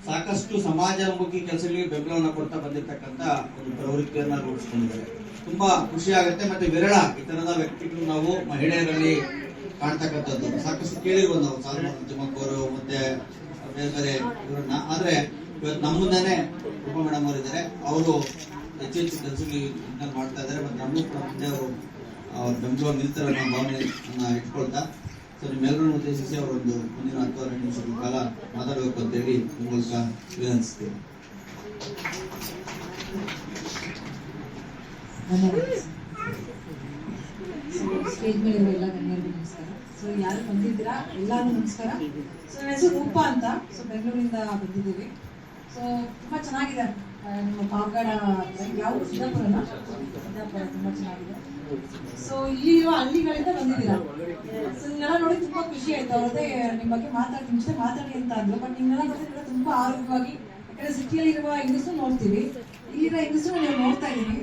ಸಾಕಷ್ಟು ಸಮಾಜಮುಖಿ ಕೆಲಸಗಳಿಗೆ ಬೆಂಬಲವನ್ನು ಕೊಡ್ತಾ ಬಂದಿರತಕ್ಕಂತ ಒಂದು ಪ್ರವೃತ್ತಿಯನ್ನ ರೂಪಿಸಿಕೊಂಡಿದ್ದಾರೆ. ತುಂಬಾ ಖುಷಿ ಆಗುತ್ತೆ. ಮತ್ತೆ ವಿರಳ ಈ ತರದ ವ್ಯಕ್ತಿಗಳು ನಾವು ಮಹಿಳೆಯರಲ್ಲಿ ಕಾಣ್ತಕ್ಕಂಥದ್ದು. ಸಾಕಷ್ಟು ಕೇಳಿರ್ಬೋದು ನಾವು, ಸಾಲ್ಮನ್ ತಿಮ್ಮಕ್ಕವರು ಮತ್ತೆ ಬೇರೆ ಬೇರೆ ಇವರನ್ನ. ಆದ್ರೆ ಇವತ್ತು ನಮ್ಮ ಮುಂದೆನೆ ಉಪ ಮೇಡಮ್ ಅವರು ಇದ್ದಾರೆ. ಅವರು ಹೆಚ್ಚೆಚ್ಚು ಕೆಲಸಗಳು ಮಾಡ್ತಾ ಇದ್ದಾರೆ. ಮತ್ತೆ ನಮಗೂ ಕೂಡ ಮುಂದೆ ಅವರು ಅವ್ರ ಬೆಂಬಲ ನಿಲ್ತಾರೆ ಅನ್ನೋ ಭಾವನೆಯನ್ನ ಇಟ್ಕೊಳ್ತಾ, ಸೊ ನಿಮ್ಮೆಲ್ಲರನ್ನು ಉದ್ದೇಶಿಸಿ ಅವರೊಂದು ಮುಂದಿನ 10-12 ನಿಮಿಷಗಳ ಕಾಲ ಮಾತಾಡಬೇಕು ಅಂತ ಹೇಳಿ ಈ ಮೂಲಕ ವಿನಂತಿಸ್ತೇವೆ. ಸ್ಟೇಜ್ ಮೇಲೆ ಇರೋಲ್ಲ ಗಣ್ಯರಿಗೂ ನಮಸ್ಕಾರ. ಸೊ ಯಾರು ಬಂದಿದ್ದೀರಾ ಎಲ್ಲಾರು ನಮಸ್ಕಾರ. ಸೊ ನನ್ನ ಹೆಸರು ರೂಪ ಅಂತ. ಸೊ ಬೆಂಗಳೂರಿಂದ ಬಂದಿದ್ದೀವಿ. ಸೊ ತುಂಬಾ ಚೆನ್ನಾಗಿದೆ ನಿಮ್ಮ ಪಾವಗಡ ಯಾವ ಸಿದ್ದಾಪುರನ ಸಿದ್ದಾಪುರ ತುಂಬಾ ಚೆನ್ನಾಗಿದೆ. ಸೊ ಇಲ್ಲಿ ಇರುವ ಹಳ್ಳಿಗಳಿಂದ ಬಂದಿದ್ದೀರಾ. ಸೊ ನಿಮ್ಮೆಲ್ಲ ನೋಡಿ ತುಂಬಾ ಖುಷಿ ಆಯ್ತು. ಅವ್ರದ್ದೇ ನಿಮ್ಮ ಬಗ್ಗೆ ಮಾತಾಡಿ ಅಂತ ಅಂದ್ರು. ಬಟ್ ನಿಮ್ಮೆಲ್ಲ ನೋಡಿದ್ರೆ ತುಂಬಾ ಆರೋಗ್ಯವಾಗಿ, ಯಾಕಂದ್ರೆ ಸಿಟಿಯಲ್ಲಿ ಇರುವ ಹೆಂಗಸರು ನೋಡ್ತೀವಿ, ಇಲ್ಲಿರೋ ಹೆಂಗಸರು ನೀವು ನೋಡ್ತಾ ಇದೀವಿ.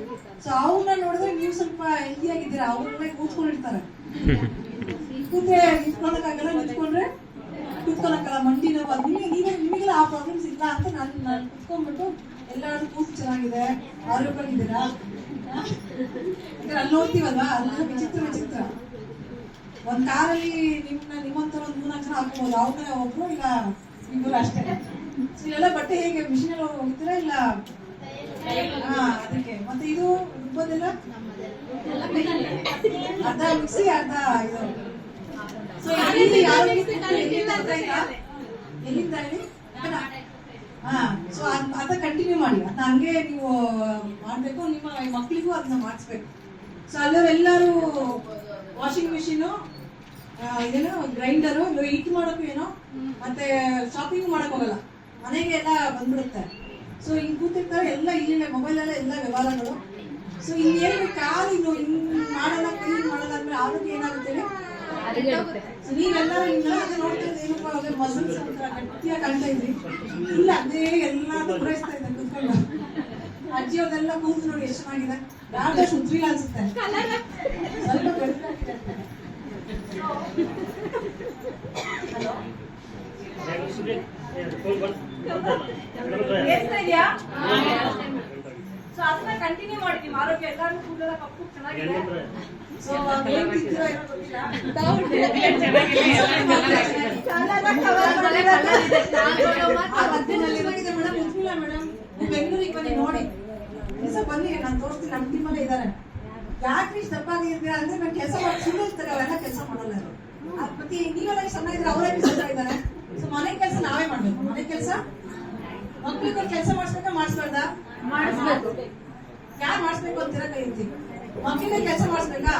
ಸೊ ಅವ್ರನ್ನ ನೋಡಿದ್ರೆ ನೀವು ಸ್ವಲ್ಪ ಹೆಲ್ದಿ ಆಗಿದ್ದೀರಾ. ಅವ್ರನ್ನೇ ಕೂತ್ಕೊಂಡಿರ್ತಾರೆ, ನಿಂತ್ಕೊಳಕ್ಕಾಗಲ್ಲ, ನಿಂತ್ಕೊಂಡ್ರೆ ಕೂತ್ಕೊಳಕ್ಕಲ್ಲ, ಮಂಡಿ ನೋವು. ನಿಮಗೆಲ್ಲ ಆ ಪ್ರಾಬ್ಲಮ್ಸ್ ಇಲ್ಲ ಅಂತ ನಾನು ಕುತ್ಕೊಂಡ್ಬಿಟ್ಟು ಎಲ್ಲಾದ್ರೂ ಕೂತು ಚೆನ್ನಾಗಿದೆ, ಆರೋಗ್ಯವಾಗಿದ್ದೀರಾ. ಯಾಕಂದ್ರೆ ಅಲ್ಲಿ ನೋಡ್ತೀವಲ್ವಾ, ಅಲ್ಲೆಲ್ಲ ವಿಚಿತ್ರ ಒಂದ್ ಕಾರಲ್ಲಿ ನಿಮ್ಮಂತರ ಒಂದ್ 3-4 ಜನ ಹಾಕೋಬಹುದು. ಅವ್ರನ್ನ ಒಬ್ರು ಇಲ್ಲ ಇಬ್ಬರು ಅಷ್ಟೇ. ಸೊ ಇಲ್ಲೆಲ್ಲ ಬಟ್ಟೆ ಹೇಗೆ ಮಿಷಿನ್ ಅಲ್ಲಿ ಹೋಗ್ತೀರಾ ಇಲ್ಲ? ಅದಕ್ಕೆ. ಮತ್ತೆ ಇದು ರುಬ್ಬೋದೆಲ್ಲ ಅರ್ಧ ಮಿಕ್ಸಿ ಅರ್ಧ ಇದು. ಸೊ ಎಲ್ಲಿಂದ ಹೇಳಿ? ಸೊ ಅದ ಕಂಟಿನ್ಯೂ ಮಾಡಿ. ಅದನ್ನ ಹಂಗೆ ನೀವು ಮಾಡ್ಬೇಕು. ನಿಮ್ಮ ಮಕ್ಕಳಿಗೂ ಅದನ್ನ ಮಾಡಿಸ್ಬೇಕು. ಸೊ ಅಲ್ಲರೆಲ್ಲರೂ ವಾಷಿಂಗ್ ಮಿಷಿನು, ಇದೇನೋ ಗ್ರೈಂಡರು, ಹೀಟ್ ಮಾಡೋಕ್ಕೂ ಏನೋ, ಮತ್ತೆ ಶಾಪಿಂಗ್ ಮಾಡಕ್ ಹೋಗಲ್ಲ, ಮನೆಗೆ ಎಲ್ಲ ಬಂದ್ಬಿಡುತ್ತೆ. ಸೊ ಹಿಂಗ್ ಕೂತಿರ್ತಾರೆ ಎಲ್ಲ, ಇಲ್ಲಿನ ಮೊಬೈಲಲ್ಲೇ ಎಲ್ಲ ವ್ಯವಹಾರಗಳು. ಸೊ ಇನ್ನೇನು ಕಾಲು ಹಿಂಗ್ ಮಾಡಲ್ಲ, ಕ್ಲೀನ್ ಮಾಡಲ್ಲ ಅಂದ್ರೆ ಆರೋಗ್ಯ ಏನಾಗುತ್ತೆ? ಸೊ ನೀವೆಲ್ಲರೂ ಹಿಂಗೆಲ್ಲ ನೋಡ್ತಿರೋದು ಏನಪ್ಪಾ, ಅದೇ ಮಸಲ್ಸ್ ಅಂತ ಗಟ್ಟಿಯಾಗಿ ಕಾಣ್ತಾ ಇದ್ರಿ. ಇಲ್ಲ, ಅದೇ ಎಲ್ಲಾನು ಪೂರೈಸ್ತಾ ಇದ್ದೆ ಕೂತ್ಕೊಂಡು. ಅಜ್ಜಿ ಅವ್ರದೆಲ್ಲ ಕೂತು ನೋಡಿ ಎಷ್ಟು ಚೆನ್ನಾಗಿದೆ. ಯಾವ್ದೋ ಸುತ್ರಿಲ್ಲ ಅನ್ಸುತ್ತೆ, ಸ್ವಲ್ಪ ಬೆಳಕಾಗಿದೆ. ಸೊ ಅದನ್ನ ಕಂಟಿನ್ಯೂ ಮಾಡಿ. ನಿಮ್ಮ ಆರೋಗ್ಯ ಎಲ್ಲಾರು ಕೂದಲೆಲ್ಲ ಕಪ್ಪು ಚೆನ್ನಾಗಿದೆ. ಸೊ ಗೊತ್ತಿಲ್ಲ, ಮೇಡಮ್ ಬೆಂಗಳೂರಿಗೆ ಬನ್ನಿ ನೋಡಿ, ಬನ್ನಿ, ನಾನು ತೋರಿಸ್ತೀನಿ. ನಮ್ಮ ಟೀಮಲ್ಲೇ ಇದ್ದಾರೆ. ಯಾಕೆ ಇಷ್ಟು ದಪ್ಪಾಗಿರ್ತೀರಾ ಅಂದ್ರೆ ನಾನು ಕೆಲಸ ಮಾಡಿ ಸುಳ್ಳು ಇರ್ತಾರೆ, ಅವೆಲ್ಲ ಕೆಲಸ ಮಾಡಲ್ಲ. ಮತ್ತೆ ನೀವೆಲ್ಲ ಚೆನ್ನಾಗಿದ್ರೆ ಅವರೇ ಕೆಲಸ ಇದ್ದಾರೆ. ಸೊ ಮನೆ ಕೆಲಸ ನಾವೇ ಮಾಡ್ಬೇಕು. ಮನೆ ಕೆಲಸ ಮಕ್ಳಿಗೆ ಕೆಲಸ ಮಾಡಿಸ್ಬೇಕಾ ಮಾಡಿಸ್ಬಾರ್ದಾ? ಮಾಡಿಸ್ಬೇಕು. ಯಾರು ಮಾಡಿಸ್ಬೇಕು ಅಂತೀರಾ? ಕೈ ಎತ್ತಿ. ಮಕ್ಕಳಿಗೆ ಕೆಲಸ ಮಾಡಿಸ್ಬೇಕಾ?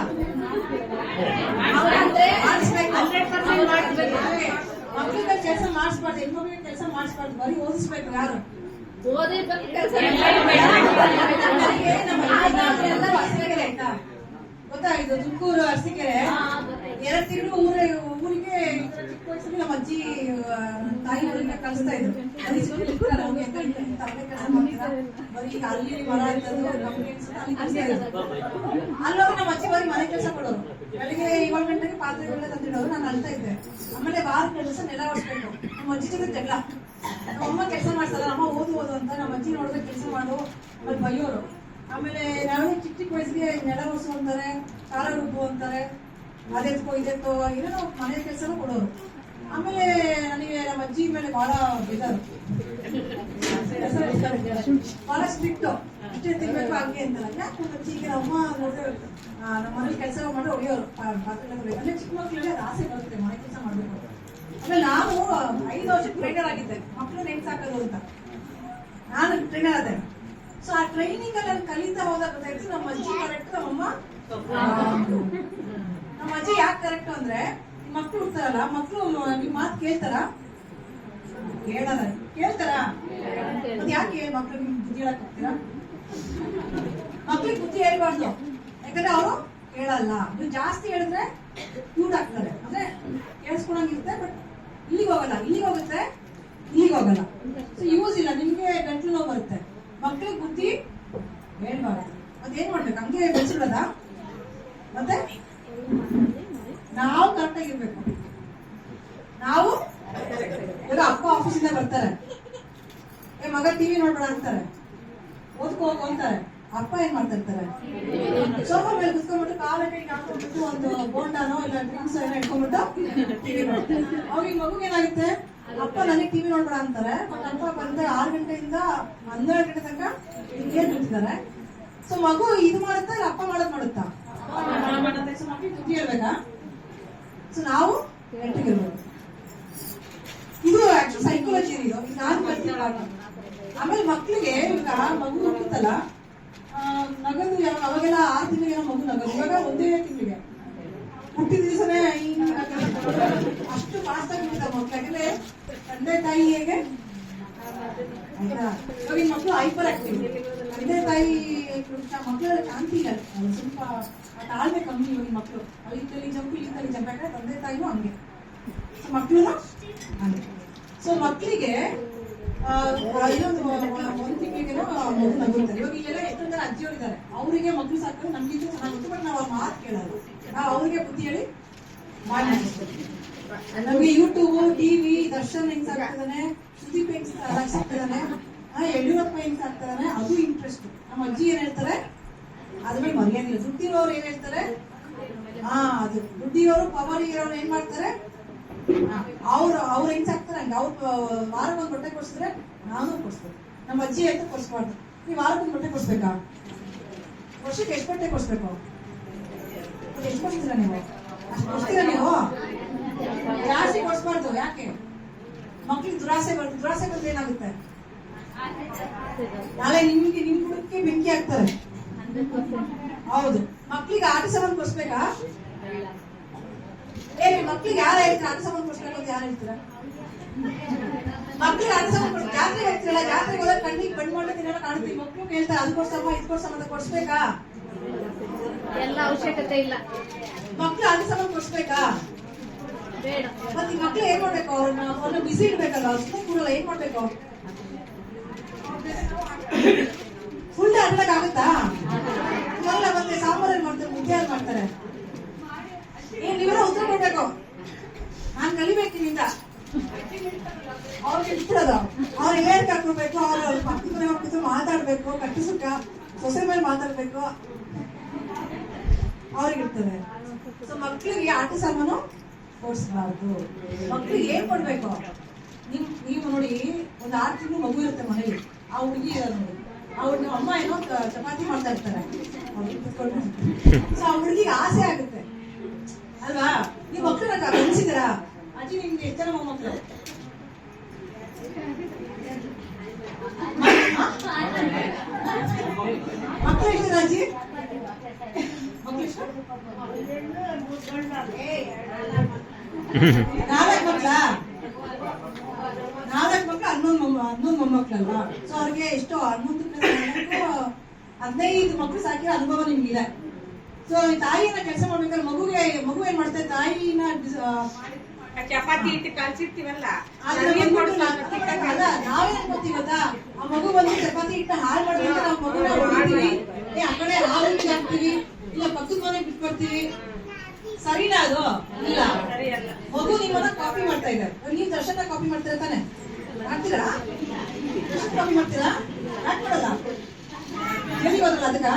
ಮಕ್ಕಳಿಗೆ ಕೆಲಸ ಮಾಡಿಸ್ಬಾರ್ದು, ಹೆಣ್ಮಕ್ಳಿಗೆ ಕೆಲಸ ಮಾಡಿಸ್ಬಾರ್ದು, ಬರೀ ಓದಿಸ್ಬೇಕು. ಯಾರು ಆಯ್ತಾ ಗೊತ್ತಾ? ಇದು ತುಮಕೂರು ಅರಸೀಕೆರೆ 2 ತಿಂಗಳು ಊರಿಗೆ ಚಿಕ್ಕ ವಯಸ್ಸಲ್ಲಿ ನಮ್ಮ ಅಜ್ಜಿ ತಾಯಿ ಊರಿಗೆ ಕಳಿಸ್ತಾ ಇದ್ರು. ಬರೀ ಈಗ ಅಲ್ಲಿ ಮರ ಇದ್ದದ್ದು ಅಲ್ಲೋಗಿ ನಮ್ಮ ಅಜ್ಜಿ ಬರೀ ಮನೆ ಕೆಲಸ ಕೊಡೋರು. ಬೆಳಿಗ್ಗೆ 7 ಗಂಟೆಗೆ ಪಾತ್ರೆಗಳನ್ನ ತಂದಿಡೋರು. ನಾನು ಅಳ್ತಾ ಇದ್ದೆ. ಆಮೇಲೆ ವಾರ ಕೆಲಸ ನೆಲ ಒಡಿಸ್ಬೇಕು. ನಮ್ಮ ಅಜ್ಜಿ ಜೊತೆ ಜಗಳ. ನಮ್ಮ ಅಮ್ಮ ಕೆಲಸ ಮಾಡ್ತಾರ, ಅಮ್ಮ ಓದು ಅಂತ. ನಮ್ಮ ಅಜ್ಜಿ ನೋಡಿದ್ರೆ ಕೆಲಸ ಮಾಡು ಅಲ್ಲಿ ಬೈಯೋರು. ಆಮೇಲೆ ನಾವು ಚಿಕ್ಕ ವಯಸ್ಸಿಗೆ ನೆಲ ಒರೆಸು ಅಂತಾರೆ, ಖಾರ ರುಬ್ಬು ಅಂತಾರೆ, ಅದೆತ್ಕೋ ಇದೆತ್ತೋ ಏನೇನೋ ಮನೆ ಕೆಲಸನೂ ಕೊಡೋರು. ಆಮೇಲೆ ನನಗೆ ನಮ್ಮ ಅಜ್ಜಿ ಮೇಲೆ ಬಹಳ ಬೇಜಾರು, ಬಹಳ ಸ್ಟ್ರಿಕ್ಟ್. ಇಷ್ಟೇ ತಿನ್ಬೇಕು ಹಂಗೆ ಅಂತ. ಯಾಕೆ ಅಜ್ಜಿಗೆ ಅಮ್ಮ ನೋಡಿದ್ರೆ ನಮ್ಮ ಮನೇಲಿ ಕೆಲಸ ಮಾಡಿ ಹೊಡೆಯೋರು, ಪಾತ್ರೆ ಅಂದ್ರೆ ಚಿಕ್ಕ ಮಕ್ಕಳಲ್ಲಿ ಅದು ಆಸೆ ಬರುತ್ತೆ ಮನೆ ಕೆಲಸ ಮಾಡ್ಬೇಕು. ಆಮೇಲೆ ನಾನು 5 ವರ್ಷಕ್ಕೆ ಟ್ರೈನರ್ ಆಗಿದ್ದೆ, ಮಕ್ಕಳನ್ನ ಹೆಂಗ್ ಸಾಕೋದು ಅಂತ. ನಾನು ಟ್ರೈನರ್ ಆದೆ. ಸೊ ಆ ಟ್ರೈನಿಂಗ್ ಅಲ್ಲಿ ಕಲಿತಾ ಹೋದಾಗ ಗೊತ್ತಾಯ್ತು ನಮ್ಮ ಅಜ್ಜಿ ಕರೆಕ್ಟ್, ನಮ್ಮಮ್ಮ. ನಮ್ಮ ಅಜ್ಜಿ ಯಾಕೆ ಕರೆಕ್ಟ್ ಅಂದ್ರೆ, ಮಕ್ಳು ಇರ್ತಾರಲ್ಲ, ಮಕ್ಳು ನಿಮ್ ಮಾತು ಕೇಳ್ತಾರ? ಕೇಳಲ್ಲ. ಕೇಳ್ತಾರ? ಮತ್ತೆ ಯಾಕೆ ಮಕ್ಳಿಗೆ ಬುದ್ಧಿ ಹೇಳಕ್ ಹೋಗ್ತೀರಾ? ಮಕ್ಳಿಗೆ ಬುದ್ಧಿ ಹೇಳ್ಬಾರ್ದು, ಯಾಕಂದ್ರೆ ಅವರು ಕೇಳಲ್ಲ. ನೀವು ಜಾಸ್ತಿ ಹೇಳಿದ್ರೆ ಕ್ಯೂಟ್ ಆಗ್ತಾರೆ, ಅಂದ್ರೆ ಕೇಳಿಸ್ಕೊಳಂಗಿರುತ್ತೆ. ಬಟ್ ಇಲ್ಲಿಗೆ ಹೋಗಲ್ಲ, ಇಲ್ಲಿಗೆ ಹೋಗುತ್ತೆ, ಇಲ್ಲಿಗೆ ಹೋಗಲ್ಲ. ಸೊ ಯೂಸ್ ಇಲ್ಲ, ನಿಮ್ಗೆ ಗಂಟ್ಲು ನೋವು ಬರುತ್ತೆ. ಮಕ್ಳಿಗೆ ಬುದ್ಧಿ ಹೇಳ್ಬಾರ್ದು. ಮತ್ತೇನ್ ಮಾಡ್ಬೇಕು? ಹಂಗೆ ಬೆಳೆಸಿಡೋದ? ಮತ್ತೆ ನಾವು ಕರೆಕ್ಟ್ ಆಗಿರ್ಬೇಕು. ನಾವು ಈಗ ಅಪ್ಪ ಆಫೀಸಿಂದ ಬರ್ತಾರೆ, ಮಗ ಟಿವಿ ನೋಡ್ಬೇಡ ಅಂತಾರೆ, ಓದ್ಕೋ ಹೋಗು ಅಂತಾರೆ. ಅಪ್ಪ ಏನ್ ಮಾಡ್ತಾ ಇರ್ತಾರೆ, ಸೋಫಾ ಮೇಲೆ ಕುತ್ಕೊಂಡ್ಬಿಟ್ಟು ಕಾಲ ಕೈ ಹಾಕೊಂಡ್ಬಿಟ್ಟು ಒಂದು ಬೋಂಡಾನೋ ಇಲ್ಲ ಡ್ರಿಂಕ್ಸ್ ಏನೋ ಇಟ್ಕೊಂಡ್ಬಿಟ್ಟು ಟಿವಿ ನೋಡ್ತಾರೆ. ಅವ್ರಿಗೆ ಮಗುಗೆ ಏನಾಗುತ್ತೆ, ಅಪ್ಪ ನನಗೆ ಟಿವಿ ನೋಡ್ಬೇಡ ಅಂತಾರೆ, ಬಟ್ ಅಪ್ಪ ಬಂದ 6 ಗಂಟೆಯಿಂದ 12 ಗಂಟೆ ತನಕ ಹಿಂಗೆ ನಿಂತಿದ್ದಾರೆ. ಸೊ ಮಗು ಇದು ಮಾಡುತ್ತಾ ಇಲ್ಲ ಅಪ್ಪ ಮಾಡುತ್ತಾ? ಸೊ ಮಕ್ಕಳಿಗೆ ಬುದ್ಧಿ ಹೇಳ್ಬೇಕಾ? ಸೊ ನಾವು ನೆಟ್ಟಿಗಿರ್ಬೇಕು. ಇದು ಆಕ್ಚುಲಿ ಸೈಕಾಲಜಿ ಇದು, ನಾನು ಬರ್ತೀನಿ. ಆಮೇಲೆ ಮಕ್ಕಳಿಗೆ ಈಗ ಮಗು ಹುಟ್ಟುತ್ತಲ್ಲ, ನಗದು ಅವಾಗೆಲ್ಲ 6 ತಿಂಗಳಿಗೆ ಮಗು ನಗದು, ಇವಾಗ 1 ತಿಂಗಳಿಗೆ ಹುಟ್ಟಿದ ದಿವಸನೇ ಅಷ್ಟು ಫಾಸ್ಟ್ ಆಗಿ ಬಿಡ್ತಾರೆ ಮಕ್ಳು. ಯಾಕಂದ್ರೆ ತಂದೆ ತಾಯಿ ಹೇಗೆ ಆಯ್ತಾ, ಇವಾಗಿನ ಮಕ್ಕಳು ಹೈಪರ್ ಆಕ್ಟಿವ್. ತಂದೆ ತಾಯಿ ಮಕ್ಕಳ ಶಾಂತಿ ಇಲ್ಲ, ಸ್ವಲ್ಪ ತಾಳ್ಮೆ ಕಮ್ಮಿ ಇವಾಗಿನ ಮಕ್ಕಳು. ಅಲ್ಲಿ ಜಂಪ್ ಯಾಕಂದ್ರೆ ತಂದೆ ತಾಯಿನೂ ಹಂಗೆ, ಮಕ್ಕಳು ಹಂಗೆ. ಸೊ ಮಕ್ಕಳಿಗೆ ಇನ್ನೊಂದು 1 ತಿಂಗಳಿಗೆನೋ ಮಗು ನಗುತ್ತಾರೆ. ಇವಾಗ ಇಲ್ಲೆಲ್ಲ ಎಷ್ಟೊಂದು ಜನ ಅಜ್ಜಿಯವರಿದ್ದಾರೆ, ಅವರಿಗೆ ಮಕ್ಕಳು ಸಾಕೋದು ನಮ್ಗಿಂತ ಚೆನ್ನಾಗುತ್ತೆ, ಬಟ್ ನಾವು ಅವ್ರ ಮಾತು ಕೇಳೋದು, ನಾವು ಅವ್ರಿಗೆ ಬುದ್ಧಿ ಹೇಳಿ ಮಾಡಿ. ನಮ್ಗೆ ಯೂಟ್ಯೂಬ್, ಟಿವಿ, ದರ್ಶನ್ ಹೆಂಗ್ ಸಾಕ್ತಿದ್ದಾನೆ, ಸುದೀಪ್ ಹೆಂಗ್ ಸಾಕ್ತಿದ್ದಾನೆ, ಯಡಿಯೂರಪ್ಪ ಹೆಂಗ್ ಸಾಕ್ತಿದ್ದಾನೆ, ಅದು ಇಂಟ್ರೆಸ್ಟ್. ನಮ್ಮ ಅಜ್ಜಿ ಏನ್ ಹೇಳ್ತಾರೆ ಅದ್ರ ಮೇಲೆ ಮರ್ಯಾದೆ ಇಲ್ಲ. ದುಡ್ಡಿರೋರು ಏನ್ ಹೇಳ್ತಾರೆ, ಅದು ದುಡ್ಡಿರೋರು ಪವರ್ ಇರೋರು ಏನ್ ಮಾಡ್ತಾರೆ, ಅವ್ರು ಹೆಂಗ್ ಸಾಕ್ತಾರೆ ಹಂಗ. ಅವ್ರು ವಾರಕ್ಕೊಂದು ಬಟ್ಟೆ ಕೊಡ್ಸಿದ್ರೆ ನಾನು ಕೊಡ್ಸ್ಬೇಕು. ನಮ್ಮ ಅಜ್ಜಿ ಅಂತ ಕೊಡ್ಸ್ಬಾರ್ದು. ನೀವು ವಾರಕ್ಕೊಂದು ಬಟ್ಟೆ ಕೊಡ್ಸ್ಬೇಕಾ? ವರ್ಷಕ್ಕೆ ಎಷ್ಟು ಬಟ್ಟೆ ಕೊಡ್ಸ್ಬೇಕು? ಎಷ್ಟು ಕೊಡ್ತೀರಾ ನೀವು? ಅಷ್ಟು ಕೊಡ್ತೀರಾ ನೀವು? ಜಾಸ್ತಿ ಕೊಡ್ಸ್ಬಾರ್ದು. ಯಾಕೆ? ಮಕ್ಳಿಗೆ ದುರಾಸೆ ಬಂದ್ರೆ ಏನಾಗುತ್ತೆ, ನಾಳೆ ನಿಮ್ ಕುಟುಂಬಕ್ಕೆ ಬೆಂಕಿ ಹಾಕ್ತಾರೆ. ಹೌದು. ಮಕ್ಳಿಗೆ ಆಟ ಸಾಮಾನು ಕೊಡ್ಸ್ಬೇಕಾ? ಮಕ್ಳಿಗೆ ಯಾರು ಹೇಳ್ತೀರಾ ಆಟ ಸಾಮಾನು ಕೊಡ್ಸ್ಬೇಕು ಅಂತ? ಯಾರು ಹೇಳ್ತೀರಾ? ಮಕ್ಳಿಗೆ ಆಟ ಸಾಮಾನು ಜಾತ್ರೆ ಹೋಗ್ತಿರಲ್ಲ, ಜಾತ್ರೆಗೆ ಹೋದಾಗ ಕಣ್ಣಿಗೆ ಬಣ್ಣ ಮಾಡಿ ತಿನ್ನೋಣ ಕಾಣ್ತೀವಿ. ಮಕ್ಳು ಹೇಳ್ತಾರೆ ಅದು ಕೊಡ್ಸಮ್ಮ ಇದು ಕೊಡ್ಸಮ್ಮ ಅಂತ ಕೊಡ್ಸ್ಬೇಕಾ? ಎಲ್ಲ ಅವಶ್ಯಕತೆ ಇಲ್ಲ. ಮಕ್ಳು ಆಟ ಸಾಮಾನು ಕೊಡ್ಸ್ಬೇಕಾ? ಮತ್ತೆ ಮಕ್ಳು ಏನ್ ಮಾಡ್ಬೇಕು, ಅವ್ರನ್ನ ಬಿಸಿ ಇಡ್ಬೇಕಲ್ಲ, ಸುಮ್ಮನೆ ಕೂಡಲ್ಲ. ಏನ್ ಮಾಡ್ಬೇಕು, ಫುಲ್ ಡೇ ಆಡ್ಲಕ್ ಆಗುತ್ತಾ? ಎಲ್ಲ ಮತ್ತೆ ಸಾಂಬಾರಲ್ಲಿ ಮಾಡ್ತಾರೆ, ಮುದ್ದೆಯಲ್ಲಿ ಮಾಡ್ತಾರೆ. ನೀವೆಲ್ಲ ಉತ್ತರ ಕೊಡ್ಬೇಕು. ನಾನ್ ಕಲಿಬೇಕು ನಿಮ್ಮಿಂದ. ಅವ್ರಿಗೆ ಇಟ್ಬಿಡೋದು, ಅವ್ರಿಗೆ ಹೇಳ್ಕ್ ಹಾಕೋಬೇಕು, ಅವ್ರ ಪಕ್ಕದ ಮನೆ ಹೋಗ್ಬಿಟ್ಟು ಮಾತಾಡ್ಬೇಕು, ಕಟ್ಟು ಸುಖ ಸೊಸೆ ಮೇಲೆ ಮಾತಾಡ್ಬೇಕು, ಅವ್ರಿಗೆ ಇರ್ತದೆ. ಸೊ ಮಕ್ಳಿಗೆ ಆಟ ಸಾಮಾನು ಕೊಡ್ಸ್ಬಾರ್ದು. ಮಕ್ಳಿಗೆ ಏನ್ ಕೊಡ್ಬೇಕು, ನೀವು ನೋಡಿ, ಒಂದು 6 ತಿಂಗಳು ಮಗು ಇರುತ್ತೆ ಮನೇಲಿ, ಆ ಹುಡುಗಿ ನೋಡಿ, ನಿಮ್ಮ ಅಮ್ಮ ಏನೋ ಚಪಾತಿ ಮಾಡ್ತಾ ಇರ್ತಾರೆ, ಸೊ ಆ ಹುಡುಗಿಗೆ ಆಸೆ ಆಗುತ್ತೆ ಅಲ್ವಾ? ನೀವು ಮಕ್ಕಳನ್ನ ಗಮನಿಸಿದಿರಾ? ಅಜ್ಜಿ ನಿಮ್ಗೆ ಎಷ್ಟು ಜನ ಮೊಮ್ಮಕ್ಕಳು? ಮಕ್ಕಳು ಎಷ್ಟು ಅಜ್ಜಿ? ಮಕ್ಕಳು ಎಷ್ಟು? 4 ಮಕ್ಕಳಾ? 4 ಮಕ್ಕಳು 11 ಮೊಮ್ಮಕ್ಕಳಲ್ವಾ? ಸೊ ಅವ್ರಿಗೆ ಎಷ್ಟು 11 ಮಕ್ಕಳು ಸಾಕಿರೋ ಅನುಭವ ನಿಮ್ಗಿದೆ. ಸೊ ತಾಯಿನ ಕೆಲಸ ಮಾಡ್ಬೇಕಾದ್ರೆ ಮಗು ಏನ್ ಮಾಡ್ತಾರೆ, ತಾಯಿನ ಚಪಾತಿ ಇಟ್ಟು ಕಲ್ಸಿರ್ತೀವಲ್ಲ, ನಾವೇನ್ ಅನ್ಕೋತೀವಿ ಗೊತ್ತಾ, ಆ ಮಗು ಬಂದು ಚಪಾತಿ ಇಟ್ಟು ಹಾಳು ಮಾಡ್ಬೇಕು, ನಾವು ಮಗುನ ಹೊಡಿತೀವಿ, ಆ ಕಡೆ ಹಾಲು ಹಾಕ್ತಿವಿ, ಇಲ್ಲ ಪಕ್ಕದ ಮನೆಗೆ ಬಿಟ್ಟು ಬರ್ತೀವಿ. ಸರಿನಾ ಅದು? ಇಲ್ಲ. ಮಗು ನಿಮ್ಮನ್ನ ಕಾಪಿ ಮಾಡ್ತಾ ಇದೆ. ನೀವು ದರ್ಶನ ಕಾಪಿ ಮಾಡ್ತೀರಾ ತಾನೆ? ಮಾಡ್ತೀರಾ? ಕಾಪಿ ಮಾಡ್ತೀರಾ? ಯಾಕೆ ಮಾಡಲ್ಲ? ಎಲ್ಲಿ ಹೋದ್ರಲ್ಲ ಅದಕ್ಕ?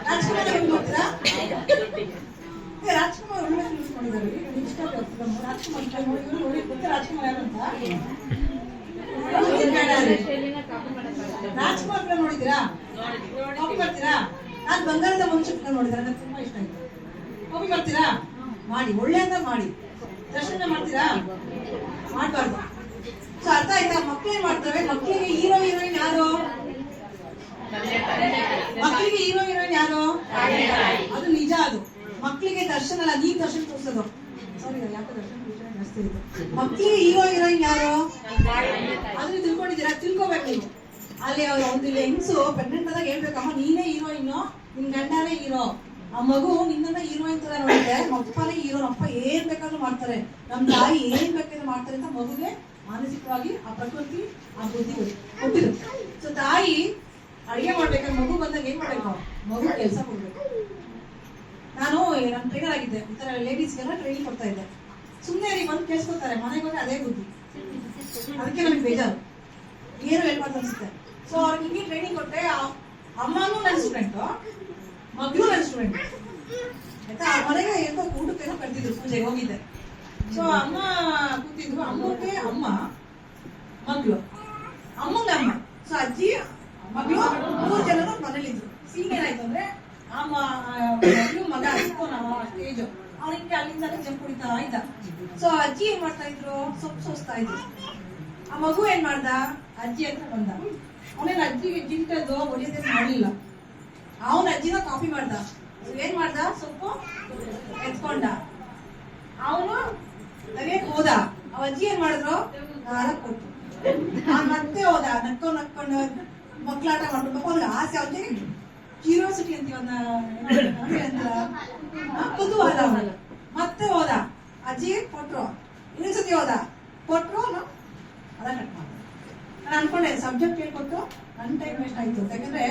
ರಾಜ್ಕುಮಾರ್ ಕಾಪಿ ಮಾಡ್ತೀರಾ? ರಾಜ್ಕುಮಾರ್ ಒಳ್ಳೆ ಫಿಲ್ಮ್ಸ್ ಮಾಡಿದ್ದಾರೆ. ರಾಜ್ಕುಮಾರ್ ಯಾರಂತ ರಾಜ್ಕುಮಾರ್ ಫಿಲ್ಮ್ ನೋಡಿದ್ದೀರಾ? ಕಾಪಿ ಮಾಡ್ತೀರಾ? ನಾನು ಬಂಗಾರದ ಮನುಷ್ಯ ಫಿಲ್ಮ್ ನೋಡಿದ್ರೆ ನನಗೆ ತುಂಬಾ ಇಷ್ಟ ಆಯ್ತು. ಕಾಪಿ ಮಾಡ್ತೀರಾ? ಮಾಡಿ, ಒಳ್ಳೆಯದ ಮಾಡಿ. ದರ್ಶನ ಮಾಡ್ತೀರಾ? ಮಾಡ್ಬಾರ್ದು. ಸೊ ಅರ್ಥ ಆಯ್ತಾ? ಮಕ್ಳು ಏನ್ ಮಾಡ್ತವೆ, ಮಕ್ಕಳಿಗೆ ಹೀರೋ ಹೀರೋಯಿನ್ ಯಾರು? ಮಕ್ಕಳಿಗೆ ಹೀರೋ ಹೀರೋಯಿನ್ ಯಾರು? ಅದು ನಿಜ. ಅದು ಮಕ್ಕಳಿಗೆ ದರ್ಶನ ಅಲ್ಲ, ನೀವ್ ದರ್ಶನ ತೋರಿಸೋದು. ಸಾರಿ, ಯಾಕೆ ದರ್ಶನ ಜಾಸ್ತಿ ಇದೆ. ಮಕ್ಕಳಿಗೆ ಹೀರೋ ಹೀರೋಯಿನ್ ಯಾರು? ಅದನ್ನ ತಿಳ್ಕೊಂಡಿದ್ದೀರಾ? ತಿಳ್ಕೊಬೇಕು ನೀವು. ಅಲ್ಲಿ ಒಂದು ಹೆಂಗ್ಸು ಪ್ರೆಗ್ನೆಂಟ್ ಆದಾಗ ಹೇಳ್ಬೇಕಮ್ಮ, ನೀನೇ ಹೀರೋಯಿನ್, ನಿನ್ ಗಂಡನೇ ಹೀರೋ. ಆ ಮಗು ನಿನ್ನ ಹೀರೋಯಿನ್ ತರ ನೋಡಿದ್ರೆ ಅಪ್ಪನೇ ಹೀರೋ, ಅಪ್ಪ ಏನ್ ಬೇಕಾದ್ರೂ ಮಾಡ್ತಾರೆ, ನಮ್ ತಾಯಿ ಏನ್ ಬೇಕಾದ್ರೂ ಮಾಡ್ತಾರೆ ಅಂತ ಮಗುಗೆ ಮಾನಸಿಕವಾಗಿ ಆ ಪ್ರಕೃತಿ ಆ ಬುದ್ಧಿ ಕೊಟ್ಟಿದ್ರು. ಸೊ ತಾಯಿ ಅಡಿಗೆ ಮಾಡ್ಬೇಕಾದ್ರೆ ಮಗು ಬಂದಾಗ ಏನ್ ಮಾಡ್ಬೇಕು, ಮಗು ಕೆಲಸ ಕೊಡ್ಬೇಕು. ನಾನು ನಮ್ ಟ್ರೈನರ್ ಆಗಿದ್ದೆ, ಈ ತರ ಲೇಡೀಸ್ಗೆಲ್ಲ ಟ್ರೈನಿಂಗ್ ಕೊಡ್ತಾ ಇದ್ದೆ. ಸುಮ್ಮನೆ ಬಂದು ಕೇಳಿಸ್ಕೊತಾರೆ, ಮನೆಗೆ ಹೋದ್ರೆ ಅದೇ ಬುದ್ಧಿ. ಅದಕ್ಕೆ ನಮಗೆ ಬೇಜಾರು, ಏನು ಹೇಳ್ಬಾರ್ದು ಅನ್ಸುತ್ತೆ. ಸೊ ಅವ್ರಿಗೆ ಹಿಂಗೆ ಟ್ರೈನಿಂಗ್ ಕೊಟ್ಟರೆ ಅಮ್ಮನೂ ನನ್ನ ಸ್ಟೂಡೆಂಟು, ಮಗಳು ನನ್ನ ಸ್ಟೂಡೆಂಟ್ ಆಯ್ತಾ. ಆ ಮನೆಗೆ ಏನೋ ಊಟಕ್ಕೇನೋ ಕರ್ತಿದ್ರು, ಪೂಜೆಗೆ ಹೋಗಿದ್ದೆ. ಸೊ ಅಮ್ಮ ಕೂತಿದ್ರು, ಅಮ್ಮಗೆ ಅಮ್ಮ, ಮಗಳು, ಅಮ್ಮಂಗೆ ಅಮ್ಮ. ಸೊ ಅಜ್ಜಿ ಮಗಳು 3 ಜನರು ಮನೇಲಿದ್ರು. ಸೀನ್ ಏನಾಯ್ತು ಅಂದ್ರೆ ಅಮ್ಮ ಮಗಳು ಮಗ ಇಟ್ಕೊಂಡು ಸ್ಟೇಜ್ ಅವ್ನಿಗೆ ಅಲ್ಲಿಂದ ಜಂಪ್ ಹೊಡಿತಾ ಇದ್ದ. ಸೊ ಅಜ್ಜಿ ಏನ್ ಮಾಡ್ತಾ ಇದ್ರು, ಸೊಪ್ಪು ಸೋಸ್ತಾ ಇದ್ರು. ಆ ಮಗು ಏನ್ ಮಾಡ್ದ, ಅಜ್ಜಿ ಹತ್ರ ಬಂದ. ಅವನೇನ್ ಅಜ್ಜಿಗೆ ಜಿಂಟದ್ದು ಹೊಡಿಯೋದೇ ಮಾಡ್ಲಿಲ್ಲ, ಅವನ ಅಜ್ಜಿನ ಕಾಪಿ ಮಾಡ್ದ. ಏನ್ ಮಾಡ್ದ, ಸೊಪ್ಪು ಎತ್ಕೊಂಡ, ಅವನು ತೆಗಿಯಕ್ ಹೋದ. ಅವ ಅಜ್ಜಿ ಏನ್ ಮಾಡಿದ್ರು, ದಾರ ಕೊಟ್ಟು ಮತ್ತೆ ಹೋದ. ನಕ್ಕೊಂಡು ಮಕ್ಳಾಟ ಮಾಡ್ಕೊಂಡು ಅವ್ನಿಗೆ ಆಸೆ, ಅವ್ನಿಗೆ ಕ್ಯೂರಿಯಾಸಿಟಿ ಅಂತೀವಿ ಕುತೂಹಲ. ಅವನಲ್ಲ ಮತ್ತೆ ಹೋದ, ಅಜ್ಜಿ ಕೊಟ್ರು, ಇನ್ನೊಂದ್ಸತಿ ಹೋದ, ಕೊಟ್ರು, ಅದ ಕಟ್ ಮಾಡ. ನಾನು ಅನ್ಕೊಂಡೆ ಸಬ್ಜೆಕ್ಟ್ ಹೇಳ್ಕೊಟ್ಟು ನನ್ನ ಟೈಮ್ ವೇಸ್ಟ್ ಆಯ್ತು. ಯಾಕಂದ್ರೆ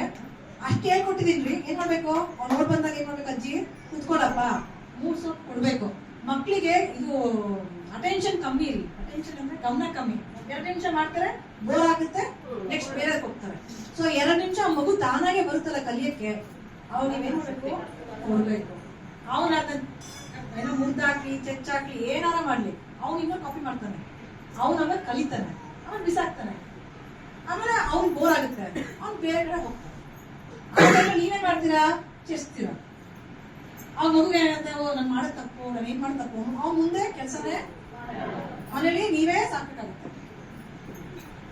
ಅಷ್ಟು ಹೇಳ್ಕೊಟ್ಟಿದೀನ್ರಿ, ಏನ್ ಮಾಡ್ಬೇಕು, ಅವ್ನು ನೋಡ್ ಬಂದಾಗ ಏನ್ ಮಾಡ್ಬೇಕು, ಅಜ್ಜಿ ಕುತ್ಕೊಳಪ್ಪ 3 ಸೊಪ್ಪು ಕೊಡ್ಬೇಕು. ಮಕ್ಳಿಗೆ ಇದು ಅಟೆನ್ಷನ್ ಕಮ್ಮಿ ರೀ. ಅಟೆನ್ಷನ್ ಅಂದ್ರೆ ಗಮನ ಕಮ್ಮಿ. 2 ನಿಮಿಷ ಮಾಡ್ತಾರೆ, ಬೋರ್ ಆಗುತ್ತೆ, ನೆಕ್ಸ್ಟ್ ಬೇರೆ ಹೋಗ್ತಾರೆ. ಸೊ 2 ನಿಮಿಷ ಮಗು ತಾನಾಗೆ ಬರುತ್ತಲ್ಲ ಕಲಿಯಕ್ಕೆ, ಅವ್ ನೀವೇನ್ ಮಾಡ್ಬೇಕು, ಕೊಡ್ಬೇಕು. ಅವನ ಏನೋ ಮುರ್ದಾಕ್ಲಿ ಚೆಚ್ಚಾಕ್ಲಿ ಏನಾರ ಮಾಡ್ಲಿ, ಅವ್ನು ಇನ್ನೂ ಕಾಪಿ ಮಾಡ್ತಾನೆ, ಅವನ ಕಲಿತಾನೆ, ಅವನ್ ಬಿಸಾಕ್ತಾನೆ. ಆಮೇಲೆ ಅವ್ನ್ ಬೋರ್ ಆಗುತ್ತೆ, ಅವ್ನ್ ಬೇರೆ ಕಡೆ ಹೋಗ್ತಾನೆ. ಆಮೇಲೆ ನೀವೇನ್ ಮಾಡ್ತೀರಾ, ಚೆಸ್ತೀರಾ. ಅವ್ನ ಮಗು ಏನಾಗುತ್ತೆ, ನಾನು ಮಾಡೋ ತಪ್ಪು, ನಾನು ಏನ್ ಮಾಡೋ ತಪ್ಪು, ಅವ್ನ ಮುಂದೆ ಕೆಲಸನೇ ಮನೇಲಿ ನೀವೇ ಸಾಕಾಗುತ್ತೆ.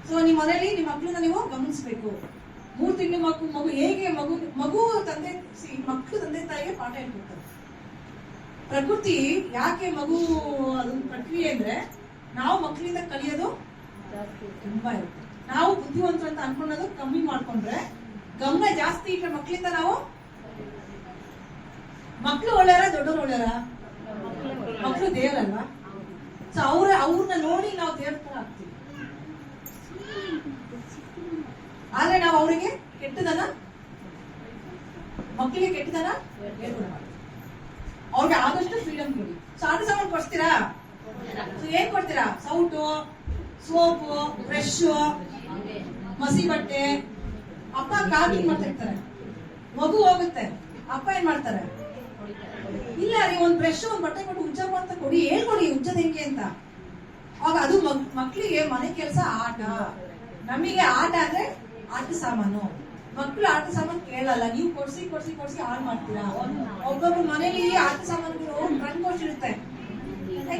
ಸೊ ನಿಮ್ ಮನೇಲಿ ನಿಮ್ ಮಕ್ಳನ್ನ ನೀವು ಗಮನಿಸ್ಬೇಕು. 3 ತಿಂಗಳ ಮಗು ಹೇಗೆ ಮಗು ತಂದೆ ಮಕ್ಕಳು ತಂದೆ ತಾಯಿಗೆ ಪಾಠ ಹೇಳ್ಕೊಡ್ತಾರೆ. ಪ್ರಕೃತಿ ಯಾಕೆ ಮಗು ಅದೊಂದು ಪ್ರಕ್ರಿಯೆ ಅಂದ್ರೆ, ನಾವು ಮಕ್ಕಳಿಂದ ಕಲಿಯೋದು ತುಂಬಾ ಇರುತ್ತೆ. ನಾವು ಬುದ್ಧಿವಂತರು ಅಂತ ಅನ್ಕೊಳ್ಳೋದು ಕಮ್ಮಿ ಮಾಡ್ಕೊಂಡ್ರೆ, ಗಮನ ಜಾಸ್ತಿ ಇಟ್ರೆ ಮಕ್ಕಳಿಂದ ನಾವು, ಮಕ್ಕಳು ಒಳ್ಳೆಯರ ದೊಡ್ಡವರು ಒಳ್ಳೆಯರ, ಮಕ್ಕಳು ದೇವರಲ್ವಾ. ಸೊ ಅವ್ರನ್ನ ನೋಡಿ ನಾವು ದೇವ್ರ ತರ ಆಗ್ತೀವಿ. ಆದ್ರೆ ನಾವು ಅವರಿಗೆ ಕೆಟ್ಟದನ್ನ, ಮಕ್ಕಳಿಗೆ ಕೆಟ್ಟದನ್ನ ಹೇಳ್ಕೊಡ್ಬಾರ್ದು. ಅವ್ರಿಗೆ ಆದಷ್ಟು ಫ್ರೀಡಮ್ ಕೊಡಿ. ಸೊ ಆಟ ಸಾಮಾನು ಕೊಡ್ತೀರಾ, ಸೊ ಏನ್ ಕೊಡ್ತೀರಾ, ಸೌಟು, ಸೋಪು, ಬ್ರಷ್, ಮಸಿ ಬಟ್ಟೆ. ಅಪ್ಪ ಕಾಕಿ ಮಾಡ್ತಾ ಇರ್ತಾರೆ, ಮಗು ಹೋಗುತ್ತೆ, ಅಪ್ಪ ಏನ್ ಮಾಡ್ತಾರೆ, ಇಲ್ಲ ರೀ ಒಂದ್ ಬ್ರಷ್ ಒಂದ್ ಬಟ್ಟೆ ಕೊಟ್ಟು ಉಜ್ಜ ಅಂತ ಕೊಡಿ, ಹೇಳ್ಕೊಡಿ ಉಜ್ಜದ ಹೆಂಗೆ ಅಂತ. ಆಗ ಅದು ಮಕ್ಳಿಗೆ ಮನೆ ಕೆಲಸ ಆಟ. ನಮಗೆ ಆಟ ಅಂದ್ರೆ ಆಟ ಸಾಮಾನು, ಮಕ್ಳು ಆಟ ಸಾಮಾನು ಕೇಳಲ್ಲ. ನೀವು ಕೊಡ್ಸಿ ಕೊಡ್ಸಿ ಕೊಡ್ಸಿ ಹಾಳು ಮಾಡ್ತೀರಾ. ಒಬ್ಬೊಬ್ರು ಮನೇಲಿ ಆಟ ಸಾಮಾನುಗಳು ಕಣ್ ಕೊಡ್ಸಿರುತ್ತೆ,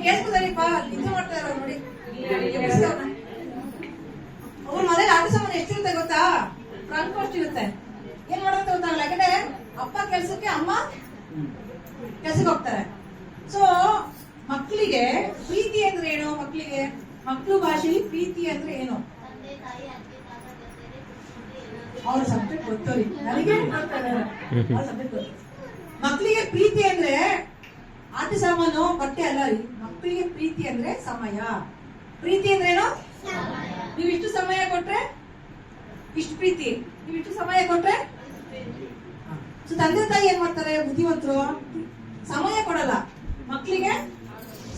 ಕೇಳ್ಸ್ಕೊತಾರಿಪ್ಪ ನಿದ್ದೆ ಮಾಡ್ತಾ ಇರೋ ನೋಡಿ. ಅವ್ರ ಮನೇಲಿ ಆಟ ಸಾಮಾನು ಎಷ್ಟಿರುತ್ತೆ ಗೊತ್ತಾ, ಕಣ್ ಕೊಡ್ಸಿರುತ್ತೆ. ಏನ್ ಮಾಡೋದು ಗೊತ್ತಾಗಲ್ಲ, ಯಾಕಂದ್ರೆ ಅಪ್ಪ ಕೆಲ್ಸಕ್ಕೆ, ಅಮ್ಮ ಕೆಲ್ಸಕ್ಕೆ ಹೋಗ್ತಾರೆ. ಸೊ ಮಕ್ಕಳಿಗೆ ಪ್ರೀತಿ ಅಂದ್ರೆ ಏನು, ಮಕ್ಕಳು ಭಾಷೆಯಲ್ಲಿ ಪ್ರೀತಿ ಅಂದ್ರೆ ಏನು, ಅವ್ರ ಸಬ್ಜೆಕ್ಟ್ ಗೊತ್ತೋರಿ, ನನಗೆ ಸಬ್ಜೆಕ್ಟ್ ಗೊತ್ತು. ಮಕ್ಕಳಿಗೆ ಪ್ರೀತಿ ಅಂದ್ರೆ ಆಟ ಸಾಮಾನು ಬಟ್ಟೆ ಅಲ್ಲ ರೀ. ಮಕ್ಕಳಿಗೆ ಪ್ರೀತಿ ಅಂದ್ರೆ ಸಮಯ. ಪ್ರೀತಿ ಅಂದ್ರೆ ಏನು, ನೀವು ಇಷ್ಟು ಸಮಯ ಕೊಟ್ರೆ ಇಷ್ಟು ಪ್ರೀತಿ, ನೀವು ಇಷ್ಟು ಸಮಯ ಕೊಟ್ರೆ. ಸೊ ತಂದೆ ತಾಯಿ ಏನ್ ಮಾಡ್ತಾರೆ, ಬುದ್ಧಿವಂತರು, ಸಮಯ ಕೊಡಲ್ಲ, ಮಕ್ಕಳಿಗೆ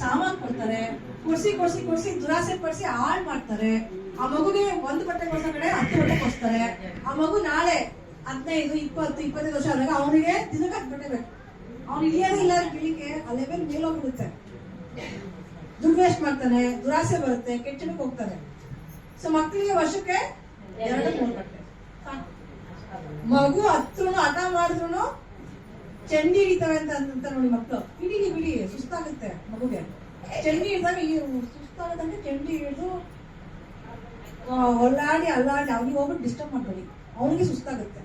ಸಾಮಾನು ಕೊಡ್ತಾರೆ, ಕೊಡ್ಸಿ ಕೊಡ್ಸಿ ಕೊಡ್ಸಿ ದುರಾಸೆ ಪಡಿಸಿ ಹಾಳು ಮಾಡ್ತಾರೆ. ಆ ಮಗುಗೆ 1 ಬಟ್ಟೆ ಕೊಡ್ಸೋ ಕಡೆ 10 ಬಟ್ಟೆ ಕೊಡ್ತಾರೆ. ಆ ಮಗು ನಾಳೆ 15, 20, 25 ವರ್ಷ ಆದಾಗ ಅವನಿಗೆ ದಿನಕ್ಕೆ 10 ಬಟ್ಟೆ ಬೇಕು. ಅವ್ನು ಇಳಿಯೋದೇ ಇಲ್ಲ ಗಿಳಿಗೆ, ಆ ಲೆವೆಲ್ ಮೇಲೋಗ್ಬಿಡುತ್ತೆ. ದುಡ್ಡು ವೇಸ್ಟ್ ಮಾಡ್ತಾನೆ, ದುರಾಸೆ ಬರುತ್ತೆ, ಕೆಟ್ಟಕ್ಕೆ ಹೋಗ್ತಾರೆ. ಸೊ ಮಕ್ಕಳಿಗೆ ವರ್ಷಕ್ಕೆ 2-3 ಬಟ್ಟೆ. ಮಗು ಹತ್ರೂ ಹಠ ಮಾಡಿದ್ರು ಚಂಡಿ ಹಿಡಿತವೆ ಅಂತ ನೋಡಿ ಮಕ್ಕಳು. ಬಿಡಿ ಸುಸ್ತಾಗುತ್ತೆ ಮಗುಗೆ. ಚಂಡಿ ಹಿಡಿದಾಗ ಸುಸ್ತಾಗದಂತೆ ಚಂಡಿ ಹಿಡಿದು ಒಳ್ಳಾಡಿ ಅಲ್ಲಾಡಿ ಅವ್ನಿಗೆ ಹೋಗ್ಬಿಟ್ಟು ಡಿಸ್ಟರ್ಬ್ ಮಾಡ್ಬೇಡಿ, ಅವನಿಗೆ ಸುಸ್ತಾಗುತ್ತೆ.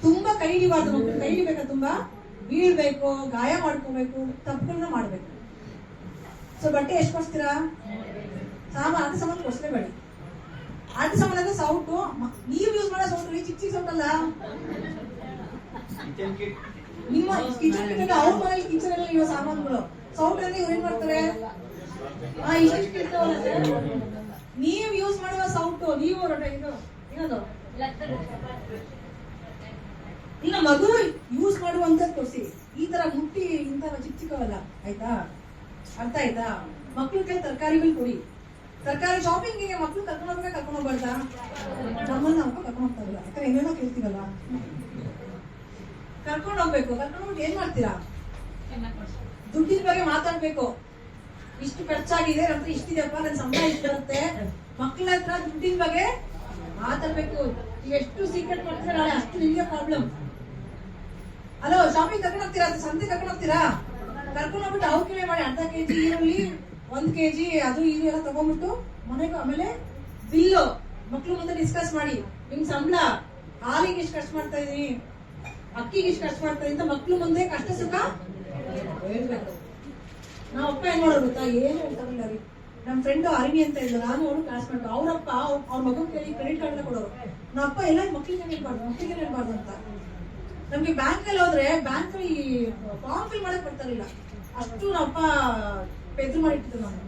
ತುಂಬಾ ಕೈ ಹಿಡಿಬಾರ್ದು ಮಕ್ಕಳು. ಕೈ ಹಿಡಿಬೇಕಾ, ತುಂಬಾ ಬೀಳ್ಬೇಕು, ಗಾಯ ಮಾಡ್ಕೋಬೇಕು, ತಪ್ಪುಗಳನ್ನ ಮಾಡ್ಬೇಕು. ಸೊ ಬಟ್ಟೆ ಎಷ್ಟು ಕೊಡ್ತೀರಾ, ಆಟ ಸಾಮಾನು ಕೊಡ್ಸ್ಲೇಬೇಡಿ. ಆಟ ಸಾಮಾನು ಅಂದ್ರೆ ಸೌಟು, ನೀವು ಯೂಸ್ ಮಾಡೋ ಸೌಟು ಚಿಕ್ಕ ಸೌಟ್ ಅಲ್ಲ. ನಿಮ್ಮ ಕಿಚನ್ ಕಿಟ್, ಅವ್ರ ಮನೇಲಿ ಕಿಚನ್ ಅಲ್ಲಿ ಇರೋ ಸಾಮಾನುಗಳು. ಸೌಟ್ ಅಂದ್ರೆ ಇವ್ರು ಏನ್ ಮಾಡ್ತಾರೆ, ನೀವು ಯೂಸ್ ಮಾಡುವ ಸೌಟು, ನೀವು ಇನ್ನೊಂದು ಇನ್ನು ಮಗು ಯೂಸ್ ಮಾಡುವಂತ ಕೊಡ್ಸಿ. ಈ ತರ ಮುಟ್ಟಿ ಇಂತ ಚಿಕ್ಕ ಚಿಕ್ಕವಲ್ಲ, ಆಯ್ತಾ, ಅರ್ಥ ಆಯ್ತಾ. ಮಕ್ಳು ಕೈ ತರಕಾರಿಗಳು ಕೊಡಿ, ಸರ್ಕಾರಿ ಶಾಪಿಂಗಿಗೆ ಮಕ್ಳು ಕರ್ಕೊಂಡು ಹೋಗ್ಬಾರ್ದಾ? ನಮ್ಮನ್ನ ನಾವು ಕರ್ಕೊಂಡು ಹೋಗ್ತಾ ಇಲ್ಲ, ಯಾಕಂದ್ರೆ ಏನೇನೋ ಕೇಳ್ತೀವಲ್ಲ. ಕರ್ಕೊಂಡು ಹೋಗ್ಬೇಕು. ಕರ್ಕೊಂಡು ಹೋಗ್ಬಿಟ್ಟು ಏನ್ ಮಾಡ್ತೀರಾ? ದುಡ್ಡಿನ ಬಗ್ಗೆ ಮಾತಾಡ್ಬೇಕು. ಇಷ್ಟು ಖರ್ಚಾಗಿದೆ, ನಂತರ ಇಷ್ಟಿದೆಪ್ಪ, ನನ್ನ ಸಂಬಳ ಇಷ್ಟು ಬರುತ್ತೆ. ಮಕ್ಕಳ ಹತ್ರ ದುಡ್ಡಿನ ಬಗ್ಗೆ ಮಾತಾಡ್ಬೇಕು. ಈಗ ಎಷ್ಟು ಸೀಕ್ರೆಟ್ ಮಾಡ್ತೀರಾ ನಾಳೆ ಅಷ್ಟು ನಿಮಗೆ ಪ್ರಾಬ್ಲಮ್. ಅಲೋ, ಶಾಪಿಂಗ್ ಕರ್ಕೊಂಡು ಹೋಗ್ತೀರಾ? ಸಂತೆ ಕರ್ಕೊಂಡು ಹೋಗ್ತೀರಾ? ಕರ್ಕೊಂಡು ಹೋಗ್ಬಿಟ್ಟು ಅವ್ರು ಕೇಳಿ ಮಾಡಿ ಅರ್ಧ ಕೆಜಿ ಈರುಳ್ಳಿ, 1 ಕೆಜಿ ಅದು ಇದು ಎಲ್ಲ ತಗೊಂಡ್ಬಿಟ್ಟು ಮನೆಗೆ, ಆಮೇಲೆ ಬಿಲ್ಲು ಮಕ್ಳು ಮುಂದೆ ಡಿಸ್ಕಸ್ ಮಾಡಿ. ನಿಮ್ ಸಂಬಳ, ಹಾಲಿಗೆ ಇಷ್ಟು ಖರ್ಚು ಮಾಡ್ತಾ ಇದೀನಿ, ಅಕ್ಕಿಗೆ ಇಷ್ಟು ಖರ್ಚು ಮಾಡ್ತಾ ಇದೀನಿ ಅಂತ ಮಕ್ಳು ಮುಂದೆ ಕಷ್ಟ ಸುಖ ಹೇಳ್ಬೇಕು. ನಾವ್ ಅಪ್ಪ ಏನ್ ಮಾಡೋದು ಗೊತ್ತಾ? ಏನು ಹೇಳ್ತಾರಿಲ್ಲ ರೀ. ನಮ್ ಫ್ರೆಂಡ್ ಅರಿಣಿ ಅಂತ ಇದ್ರು, ನಾನು ಅವಳು ಕ್ಲಾಸ್ ಮಾಡ್ತು. ಅವ್ರಪ್ಪ ಅವ್ರ ಮಗನ ಕೇಳಿ ಕ್ರೆಡಿಟ್ ಕಾರ್ಡ್ ಕೊಡೋರು. ನಮ್ಮ ಅಪ್ಪ ಎಲ್ಲ ಮಕ್ಳಿಗೆ ಹೇಳ್ಬಾರ್ದು ಅಂತ. ನಮ್ಗೆ ಬ್ಯಾಂಕ್ ಅಲ್ಲಿ ಹೋದ್ರೆ ಬ್ಯಾಂಕ್ ಈ ಫಾರ್ಮ್ ಫಿಲ್ ಮಾಡಕ್ ಬರ್ತಾರಿಲ್ಲ, ಅಷ್ಟು ನಮ್ಮಪ್ಪ ಪೆದ್ರು ಮಾಡಿಟ್ಟಿದ್ರು. ನಾನು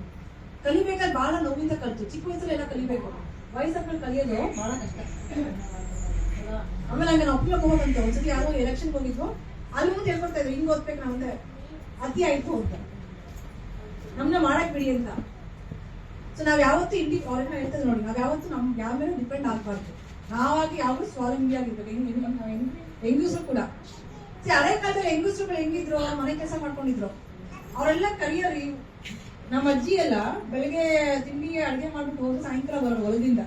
ಕಲಿಬೇಕಾದ್ರೆ ಬಹಳ ನೋವಿಂದ ಕಲ್ತು. ಚಿಕ್ಕ ವಯಸ್ಸಲ್ಲಿ ಎಲ್ಲ ಕಲಿಬೇಕು, ವಯಸ್ಸಾದ್ಮೇಲೆ ಕಲಿಯೋದು ಬಹಳ ಕಷ್ಟ. ಆಮೇಲೆ ಹಂಗೆ ನಾವು ಉಪಯೋಗ ಹೋಗೋದಂತೆ. ಒಂದ್ಸತಿ ಯಾರೋ ಎಲೆಕ್ಷನ್ ಹೋಗಿದ್ವು, ಅಲ್ಲಿ ಮುಂದೆ ಹೇಳ್ಕೊಡ್ತಾ ಇದ್ರು, ಹಿಂಗ್ ಓದ್ಬೇಕು ನಾವಂದ್ರೆ ಅತಿ ಆಯ್ತು ಅಂತ, ನಮ್ನ ಮಾಡಕ್ ಬಿಡಿ ಅಂತ. ಸೊ ನಾವ್ ಯಾವತ್ತೂ ಅವ್ರನ್ನ ಹೇಳ್ತದೆ ನೋಡಿ, ನಾವ್ ಯಾವತ್ತೂ ನಮ್ ಯಾವ ಮೇಲೆ ಡಿಪೆಂಡ್ ಆಗ್ಬಾರ್ದು. ನಾವಾಗಿ ಯಾವ್ದು ಸ್ವಾವಲಂಬಿ ಆಗಿರ್ಬೇಕು. ಹೆಂಗಸರು ಕೂಡ ಹಳೆ ಕಾಲದಲ್ಲಿ ಹೆಂಗಸರುಗಳು ಹೆಂಗಿದ್ರು, ಮನೆ ಕೆಲಸ ಮಾಡ್ಕೊಂಡಿದ್ರು. ಅವರೆಲ್ಲ ಕರಿಯರಿ. ನಮ್ಮ ಅಜ್ಜಿ ಎಲ್ಲ ಬೆಳಿಗ್ಗೆ ತಿಂಡಿಗೆ ಅಡ್ಗೆ ಮಾಡ್ಬಿಟ್ಟು ಹೋಗಿ ಸಾಯಂಕಾಲ ಬರೋದು ಹೊಲದಿಂದ.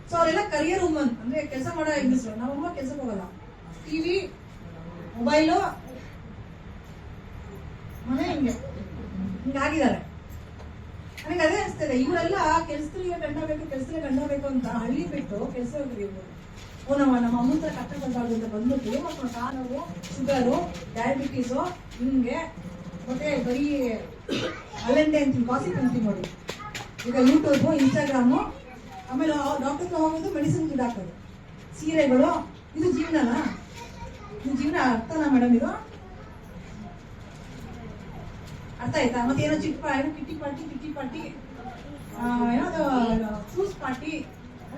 ಸೊ ಅವರೆಲ್ಲ ಕರಿಯರ್ ವುಮನ್, ಅಂದ್ರೆ ಕೆಲಸ ಮಾಡೋ ಹೆಂಗಸರು. ನಾವಮ್ಮ ಕೆಲ್ಸಕ್ಕೆ ಹೋಗಲ್ಲ, ಟಿವಿ, ಮೊಬೈಲು, ಮನೆ ಹಿಂಗಾಗಿದ್ದಾರೆ. ನನಗೆ ಅದೇ ಅನಿಸ್ತದೆ, ಇವರೆಲ್ಲ ಕೆಲ್ಸಗಳಿಗೆ ಗಂಡ ಬೇಕು ಅಂತ ಹಳ್ಳಿ ಬಿಟ್ಟು ಕೆಲಸ ಹೋಗ್ರಿ ಇವರು. ನಮ್ಮ ಅಮ್ಮ ಹತ್ರ ಕಷ್ಟ ಬಂದಾಳು ಅಂತ ಬಂದ್ಬಿಟ್ಟು ಮಕ್ಕಳು ಕಾಲು, ಶುಗರು, ಡಯಾಬಿಟೀಸು, ಹಿಂಗೆ ಮತ್ತೆ ಬರೀ ಅಲ್ಲಂಡೆ ಅಂತೀವಿ, ಕಾಸಿಪ್ ಅಂತೀವಿ ನೋಡಿ. ಈಗ ಯೂಟ್ಯೂಬು, ಇನ್ಸ್ಟಾಗ್ರಾಮು, ಆಮೇಲೆ ಡಾಕ್ಟರ್ ಹೋಗೋದು, ಮೆಡಿಸಿನ್ ದುಡ್ಡು ಹಾಕೋದು, ಸೀರೆಗಳು. ಇದು ಜೀವನನಾ? ಇದು ಜೀವನ ಅರ್ಥನಾ ಮೇಡಮ್? ಇದು ಅರ್ಥ ಆಯ್ತಾ? ಮತ್ತೆ ಏನೋ ಕಿಟ್ಟಿ ಪಾರ್ಟಿ, ಏನೋ ಫ್ರೂಟ್ಸ್ ಪಾರ್ಟಿ,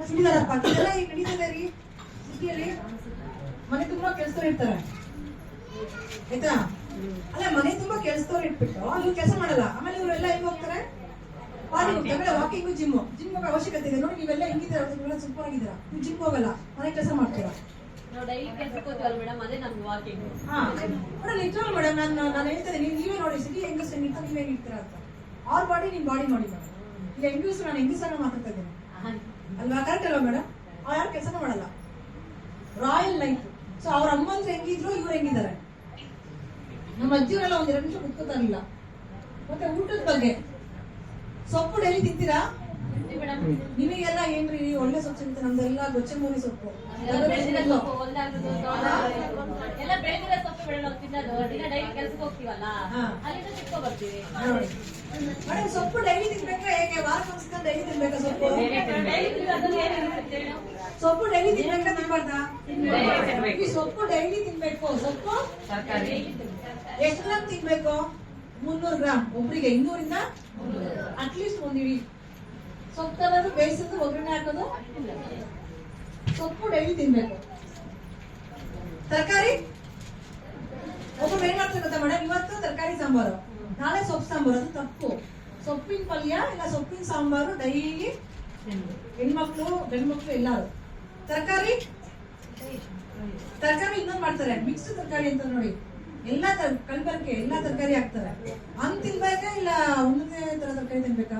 ಚುಡಿದಾರ ಪಾರ್ಟಿ, ಇದೆಲ್ಲ ಈಗ ನಡೀತದೆ ರೀ ಸಿಟಿಯಲ್ಲಿ. ಮನೆ ತುಂಬಾ ಕೆಲ್ಸದವ್ರು ಇರ್ತಾರೆ, ಆಯ್ತಾ? ಅಲ್ಲ, ಮನೆ ತುಂಬಾ ಕೆಲ್ಸದವ್ರು ಇಟ್ಬಿಟ್ಟು ಇವ್ರು ಕೆಲಸ ಮಾಡಲ್ಲ. ಆಮೇಲೆ ಇವರೆಲ್ಲ ಹೆಂಗ್ ಹೋಗ್ತಾರೆ? ಪಾರ್ಟಿ ಹೋಗ್ತಾರೆ, ವಾಕಿಂಗು, ಜಿಮ್ ಹೋಗೋ ಅವಶ್ಯಕತೆ ಇದೆ. ನೋಡಿ, ನೀವೆಲ್ಲ ಹೆಂಗಿದ್ದೀರಾ? ಸೂಪರ್ ಆಗಿದ್ದೀರಾ. ನೀವು ಜಿಮ್ ಹೋಗಲ್ಲ, ಮನೆ ಕೆಲಸ ಮಾಡ್ತೀರಾ. ನಿಜವಾಗ್ಲೂ ಮೇಡಮ್, ನಾನು ಹೇಳ್ತೇನೆ, ನೀವೇ ನೋಡಿ ಸಿಟಿ ಹೆಂಗಸ್ ಹೆಂಗಿರ್ತಾರೆ, ನೀವೇ ಹೆಂಗಿರ್ತೀರಾ ಅಂತ. ಅವ್ರ ಬಾಡಿ ನಿಮ್ ಬಾಡಿ ನೋಡಿ ಮೇಡಮ್. ಈಗ ಹೆಂಗಸರು, ನಾನು ಹೆಂಗಸರ ಮಾತಾಡ್ತಾ ಇದ್ದೇನೆ ಅಲ್ವಾ? ಕರೆಕ್ಟ್ ಅಲ್ವಾ ಮೇಡಮ್? ಅವ್ರು ಯಾರು ಕೆಲಸನ ಮಾಡಲ್ಲ, ರಾಯಲ್ ಲೈಫ್. ಸೊ ಅವ್ರ ಅಮ್ಮಂದ್ರೆ ಹೆಂಗಿದ್ರು, ಇವ್ರು ಹೆಂಗಿದ್ದಾರೆ. ನಮ್ಮ ಅಜ್ಜಿಯವರೆಲ್ಲ 1-2 ನಿಮಿಷ ಕುತ್ಕೋತಾರಿಲ್ಲ. ಮತ್ತೆ ಊಟದ ಬಗ್ಗೆ, ಸೊಪ್ಪು ಡೈಲಿ ತಿಂತೀರಾ? ನಿಮಗೆಲ್ಲ ಏನ್ರಿ ಒಳ್ಳೆ ಸೊಪ್ಪು ಸಿಗುತ್ತೆ. ನಮ್ದೆಲ್ಲ ಗೊಚ್ಚಮೂರಿ ಸೊಪ್ಪು, ಮೇಡಮ್. ಸೊಪ್ಪು ಡೈಲಿ ತಿನ್ಬೇಕಾ? ಹೇಗೆ ವಾರಕ್ಕೊಂದ್ಸಲ ಡೈಲಿ ತಿನ್ಬೇಕಾ ಸೊಪ್ಪು? ಸೊಪ್ಪು ಡೈಲಿ ತಿನ್ಬೇಕಾ ತಿನ್ಬಾರ್ದಾ? ಸೊಪ್ಪು ಡೈಲಿ ತಿನ್ಬೇಕು. ಸೊಪ್ಪು ಎಷ್ಟು ಗ್ರಾಮ್ ತಿನ್ಬೇಕು? 300 ಗ್ರಾಮ್ ಒಬ್ರಿಗೆ. 200 ಅಟ್ಲೀಸ್ಟ್ 1 ಇಡೀ ಸೊಪ್ಪು ತರೋದು, ಬೇಯಿಸೋದು, ಒಗ್ಗರಣೆ ಹಾಕೋದು. ಸೊಪ್ಪು ಡೈಲಿ ತಿನ್ಬೇಕು. ತರಕಾರಿ ಒಬ್ಬರು ಏನ್ ಮಾಡ್ತಾರೆ ಗೊತ್ತಾ ಮೇಡಮ್? ಇವತ್ತು ತರಕಾರಿ ಸಾಂಬಾರು, ನಾಳೆ ಸೊಪ್ಪು ಸಾಂಬಾರು. ಅದು ತಪ್ಪು. ಸೊಪ್ಪಿನ ಪಲ್ಯ ಇಲ್ಲ ಸೊಪ್ಪಿನ ಸಾಂಬಾರು ಡೈಲಿ ಹೆಣ್ಮಕ್ಳು, ಗಂಡ್ಮಕ್ಳು ಎಲ್ಲಾರು. ತರಕಾರಿ ಇನ್ನೊಂದು ಮಾಡ್ತಾರೆ, ಮಿಕ್ಸ್ ತರಕಾರಿ ಅಂತ ನೋಡಿ. ಎಲ್ಲಾ ಕಲ್ಬರ್ಕೆ ಎಲ್ಲಾ ತರಕಾರಿ ಹಾಕ್ತಾರೆ. ಹಂಗ್ ತಿನ್ಬೇಕಾ ಇಲ್ಲ ಒಂದೇ ತರ ತರಕಾರಿ ತಿನ್ಬೇಕಾ?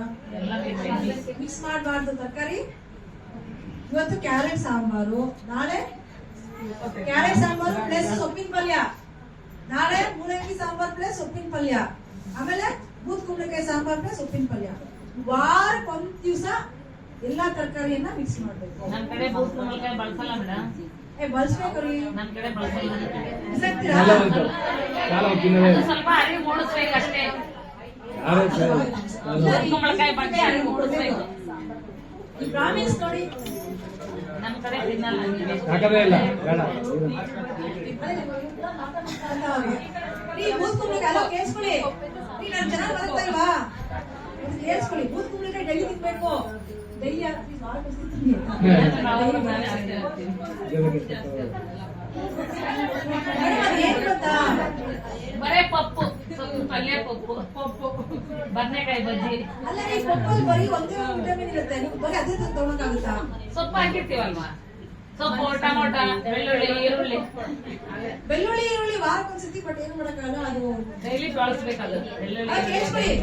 ಮಿಕ್ಸ್ ಮಾಡಬಾರ್ದು ತರಕಾರಿ. ಇವತ್ತು ಕ್ಯಾರೆಟ್ ಸಾಂಬಾರು, ನಾಳೆ ಕ್ಯಾರೆಟ್ ಸಾಂಬಾರು ಪ್ಲಸ್ ಸೊಪ್ಪಿನ ಪಲ್ಯ, ನಾಳೆ ಮೂಲಂಗಿ ಸಾಂಬಾರ್ ಪ್ಲಸ್ ಸೊಪ್ಪಿನ ಪಲ್ಯ, ಆಮೇಲೆ ಬೂದ್ ಕುಂಬಳಕಾಯಿ ಸಾಂಬಾರ್ ಪ್ಲಸ್ ಸೊಪ್ಪಿನ ಪಲ್ಯ. ವಾರಕ್ಕೆ 1 ದಿವಸ ಎಲ್ಲಾ ತರಕಾರಿಯನ್ನ ಮಿಕ್ಸ್ ಮಾಡ್ಬೇಕು. ನಮ್ ಕಡೆ ಬೂದ್ ಕುಂಬಳಕಾಯಿ ಬಳಸಲ್ಲ ಮೇಡಮ್. ಬಳಸ್ಬೇಕ್ರಿ, ನಮ್ ಕಡೆ ಬಳಸಲ್ಲ. ಸ್ವಲ್ಪ ಅರಿವು ಮೂಡಿಸ್ಬೇಕು ಅಷ್ಟೇ. ಕುಂಬಳಕಾಯಿ ಬಗ್ಗೆ ಅರಿವು ಮೂಡಿಸ್ಬೇಕು. ಬ್ರಾಹ್ಮಿನ್ಸ್ ನೋಡಿ, ನಮ್ ಕಡೆ ತಿನ್ನಲ್ಲ. ಬೂದ್ ಕುಂಬಳಕಾಯಿ ಕೇಳಿಸ್ಕೊಳ್ಳಿ, ನಾನು ಚೆನ್ನಾಗಿ ಬರುತ್ತಾ ಇಲ್ವಾ? ಕೇಳಿಸ್ಕೊಳ್ಳಿ, ಬೂದ್ ಕುಂಬಳಕಾಯಿ ಡೈಲಿ ತಿನ್ಬೇಕು. ಡೈಲಿ ಬರೇ ಪಪ್ಪು, ಪಲ್ಯ, ಪಪ್ಪು ಬದನೆಕಾಯಿ ಬಜ್ಜಿ ಅಲ್ಲ ಈ ಪಪ್ಪಲ್ಲಿ ಬರೀ ಒಂದೇ ವಿಟಮಿನ್ ಇರುತ್ತೆ, ನೀವು ಬರೀ ಅದೇ ತಗೊಳಕ್ಕಾಗುತ್ತಾ? ಸೊಪ್ಪು ಹಾಕಿರ್ತೀವಲ್ವಾ, ಸೊಪ್ಪು, ಟೊಮೊಟೊ, ಬೆಳ್ಳುಳ್ಳಿ, ಈರುಳ್ಳಿ ಬೆಳ್ಳುಳ್ಳಿ ವಾರಕ್ಕೊಂದ್ಸತಿ, ಬಟ್ ಏನು ಮಾಡಕ್ಕಾಗಲ್ಲ, ಅದು ಡೈಲಿ ಬಳಸ್ಬೇಕದು. ಬೆಳ್ಳುಳ್ಳಿ ಅದು ಕೇಳಿಸ್ಕೊಳ್ಳಿ,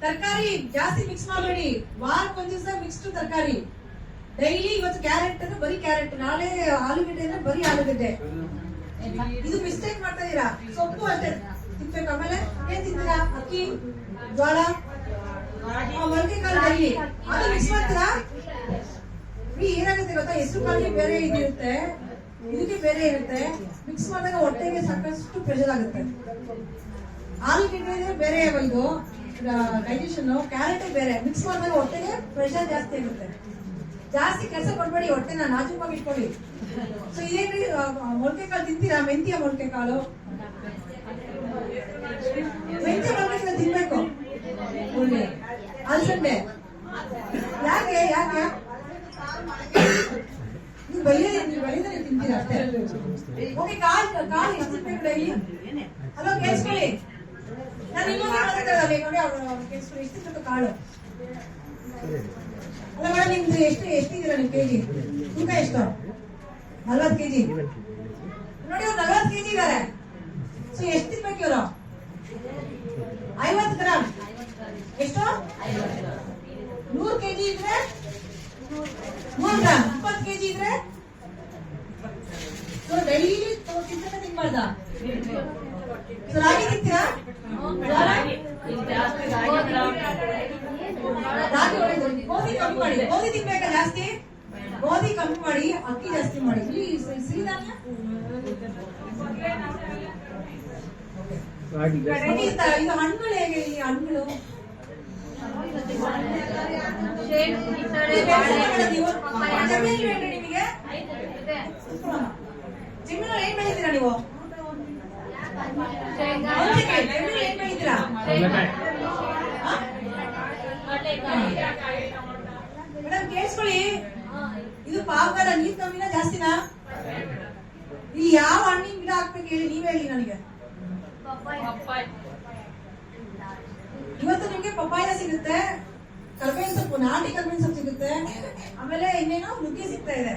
ತರಕಾರಿ ಜಾಸ್ತಿ ಮಿಕ್ಸ್ ಮಾಡಬೇಡಿ, ವಾರಕ್ಕೊಂದ್ ದಿವಸ ಮಿಕ್ಸ್ಡ್ ತರಕಾರಿ. ಡೈಲಿ ಇವತ್ತು ಕ್ಯಾರೆಟ್ ಅಂದ್ರೆ ಬರೀ ಕ್ಯಾರೆಟ್, ನಾಳೆ ಆಲೂಗಡ್ಡೆ ಅಂದ್ರೆ ಬರೀ ಆಲೂಗಡ್ಡೆ. ಇದು ಮಿಸ್ಟೇಕ್ ಮಾಡ್ತಾ ಇದೀರಾ. ಸೊಪ್ಪು ಅಷ್ಟೇ ತಿನ್ಬೇಕು. ಆಮೇಲೆ ಏನ್ ತಿಂತೀರಾ? ಅಕ್ಕಿ, ಜೋಳ, ಮೊಳಕೆ ಕಾಳು ಡೈಲಿ ಅದು ಮಿಕ್ಸ್ ಮಾಡ್ತೀರಾ. ಏನಾಗುತ್ತೆ ಗೊತ್ತಾ, ಹೆಸರು ಕಾಳಿಗೆ ಬೇರೆ ಇದಿರುತ್ತೆ, ಇದಕ್ಕೆ ಬೇರೆ ಇರುತ್ತೆ. ಮಿಕ್ಸ್ ಮಾಡಿದಾಗ ಹೊಟ್ಟೆಗೆ ಸಾಕಷ್ಟು ಪ್ರೆಷರ್ ಆಗುತ್ತೆ. ಆಲೂಗಡ್ಡೆ ಬೇರೆ ಇದು ಡೈಜೆಷನ್, ಕ್ಯಾರೆಟ್ ಬೇರೆ. ಮಿಕ್ಸ್ ಮಾಡಿದಾಗ ಹೊಟ್ಟೆಗೆ ಪ್ರೆಷರ್ ಜಾಸ್ತಿ ಆಗುತ್ತೆ. ಜಾಸ್ತಿ ಕೆಲಸ ಕೊಡ್ಬೇಡಿ, ಹೊಟ್ಟೆನ ನಾಜೂಕಾಗಿ ಇಟ್ಕೊಳ್ಳಿ. ಸೊ ಇದೇನ್ರಿ, ಮೊಳಕೆ ಕಾಳು ತಿಂತೀರಾ? ಮೆಂತ್ಯ ಮೊಳಕೆ ಕಾಳು, ಮೆಂತ್ಯ ಮೊಳಕೆ ಕಾಳು ತಿನ್ಬೇಕು. ಅಲಸಂಡೆ ಯಾಕೆ ಯಾಕೆ ನೀವು ಬೈಯದೇ ತಿಂತೀರಾ ಅಷ್ಟೇ. ಓಕೆ, ಕಾಳು ಎಷ್ಟು ತಿನ್ಬೇಕು ಡೈಲಿ? ಅಲೋ ಕೇಳಿಸ್ಕೊಳ್ಳಿ, ನಾನು ಇನ್ನೊಂದು ಮಾತಾಡ್ತಾರೆ ನೋಡಿ, ಅವ್ರು ಕೇಳಿಸ್ಕೊಳ್ಳಿ, ಎಷ್ಟು ತಿನ್ಬೇಕು ಕಾಳು? ಅಲ್ಲ ಮೇಡಮ್, ನಿಮ್ದು ಎಷ್ಟಿದ್ದೀರಾ ನೀವು ಕೆಜಿ? ತೂಕ ಎಷ್ಟು? 40 kg. ನೋಡಿ, ಅವ್ರು 40 kg ಇದಾರೆ. ಸೊ ಎಷ್ಟು ತಿನ್ಬೇಕು ಇವರು? 50 ಗ್ರಾಮ್. ಎಷ್ಟು? 100 kg ಇದ್ರೆ 100 ಗ್ರಾಮ್. 20 kg ಇದ್ರೆ ಸೊ ಡೈಲಿ ತಿನ್ಬಾರ್ದ? ಸೊ ರಾಗಿ ತಿಂತೀರಾ? ರಾಗಿ ಜಾಸ್ತಿ, ರಾಗಿ ಒಳ್ಳೇದು. ಗೋಧಿ ಕಮ್ಮಿ ಮಾಡಿ. ಗೋಧಿ ತಿನ್ಬೇಕಾ ಜಾಸ್ತಿ? ಗೋಧಿ ಕಮ್ಮಿ ಮಾಡಿ, ಅಕ್ಕಿ ಜಾಸ್ತಿ ಮಾಡಿ. ಸಿರಿಧಾನ್ಯ ಇದು ಹಣ್ಣುಗಳು ಹೇಗೆ? ಈ ಹಣ್ಣುಗಳು ನಿಮಗೆ ಜಮೀನಲ್ಲಿ ಏನ್ ಬೆಳಿತೀರಾ ನೀವು? ಜಮೀನಲ್ಲಿ ಏನ್ ಬೆಳಿತೀರಾ? ಮೇಡಮ್ ಕೇಳಿಸ್ಕೊಳ್ಳಿ, ಇದು ಪಾವಗಾಲ. ನೀರ್ ಕಮ್ಮಿನ ಜಾಸ್ತಿನಾ? ಇಲ್ಲಿ ಯಾವ ಹಣ್ಣಿನ ಗಿಡ ಹಾಕ್ಬೇಕು ಹೇಳಿ, ನೀವ್ ಹೇಳಿ ನನಗೆ. ಇವತ್ತು ನಿಮ್ಗೆ ಪಪ್ಪಾಯ ಸಿಗುತ್ತೆ, ಕರ್ಬೇವಿನ ಸೊಪ್ಪು, ನಾಟಿ ಕರ್ಬೇವಿನ ಸೊಪ್ಪು ಸಿಗುತ್ತೆ, ಆಮೇಲೆ ಇನ್ನೇನೋ ನುಗ್ಗೆ ಸಿಗ್ತಾ ಇದೆ.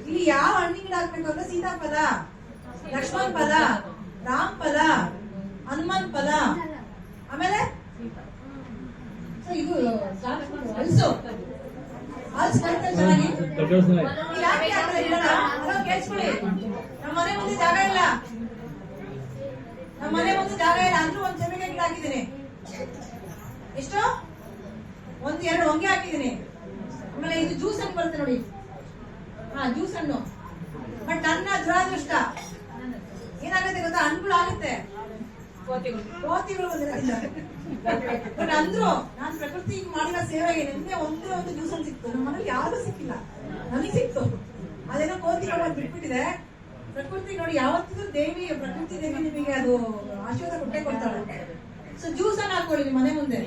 ಇಲ್ಲಿ ಯಾವ ಹಣ್ಣಿನ ಗಿಡ ಹಾಕ್ಬೇಕು ಅಂದ್ರೆ ಸೀತಾಫಲ, ಲಕ್ಷ್ಮಣ್ ಫಲ, ರಾಮ್ ಫಲ, ಹನುಮಾನ್ ಫಲ, ಆಮೇಲೆ ಇದು ಹಲಸು. ಹಲಸು ಚೆನ್ನಾಗಿ ಯಾಕೆ ಹಾಕ್ತಾರೆ ಗಿಡನ? ಕೇಳಿಸ್ಕೊಳ್ಳಿ, ನಮ್ಮ ಮನೆ ಮುಂದೆ ಜಾಗ ಇಲ್ಲ, ಅಂದ್ರೂ ಒಂದ್ ಜಮೀನಿಗೆ ಗಿಡ ಹಾಕಿದ್ದೀನಿ. ಎಷ್ಟು? 1-2 ಹೊಂಗೆ ಹಾಕಿದ್ದೀನಿ. ಆಮೇಲೆ ಇದು ಜ್ಯೂಸ್ ಹಣ್ಣು ಬರುತ್ತೆ ನೋಡಿ, ಜ್ಯೂಸ್ ಹಣ್ಣು. ಬಟ್ ನನ್ನ ದುರಾದೃಷ್ಟ ಏನಾಗುತ್ತೆ ಗೊತ್ತಾ, ಹಣ್ಣುಗಳು ಆಗುತ್ತೆ, ಕೋತಿಗಳು ಬಂದಿರೋದಿಲ್ಲ. ಬಟ್ ಅಂದ್ರು ನಾನು ಪ್ರಕೃತಿ ಮಾಡಿರೋ ಸೇವೆಗೆ ನಿನ್ನೆ ಒಂದು ಜ್ಯೂಸ್ ಹಣ್ಣು ಸಿಕ್ತು. ನಮ್ಮ ಮನೇಲಿ ಯಾರಿಗೂ ಸಿಕ್ಕಿಲ್ಲ, ನನಗೆ ಸಿಕ್ತು. ಅದೇನೋ ಕೋತಿಗಳು ಬಿಟ್ಬಿಟ್ಟಿದೆ. ಪ್ರಕೃತಿ ನೋಡಿ, ಯಾವತ್ತಿಗೂ ದೇವಿ, ಪ್ರಕೃತಿ ದೇವಿ ನಿಮಗೆ ಅದು ಆಶೀರ್ವಾದ ಕೊಟ್ಟೆ ಕೊಡ್ತಾಳೆ. ಸೊ ಜ್ಯೂಸ್ ಅನ್ನ ಹಾಕೊಳ್ಳಿ ನಿಮ್ಮ ಮನೆ ಮುಂದೆ.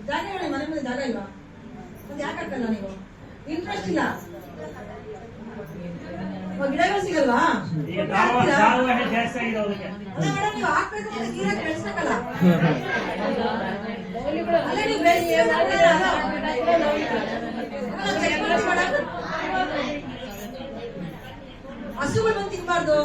ಜಾಗ ಹೇಳಿ, ಮನೆ ಮುಂದೆ ಜಾಗ ಇಲ್ವಾ? ಮತ್ತೆ ಯಾಕೆ ಹಾಕಲ್ಲ ನೀವು? ಇಂಟ್ರೆಸ್ಟ್ ಇಲ್ಲ, ಗಿಡಗಳು ಸಿಗಲ್ವಾ? ಮೇಡಮ್, ನೀವು ಹಾಕ್ಬೇಕು ಮತ್ತೆ ನೀರಾಗಿ ಬೆಳೆಸ್ಬೇಕಲ್ಲ. ಅಲ್ಲೇ ನೀವು ಹಸುಗಳು ಬಂದು ತಿನ್ಬಾರ್ದು.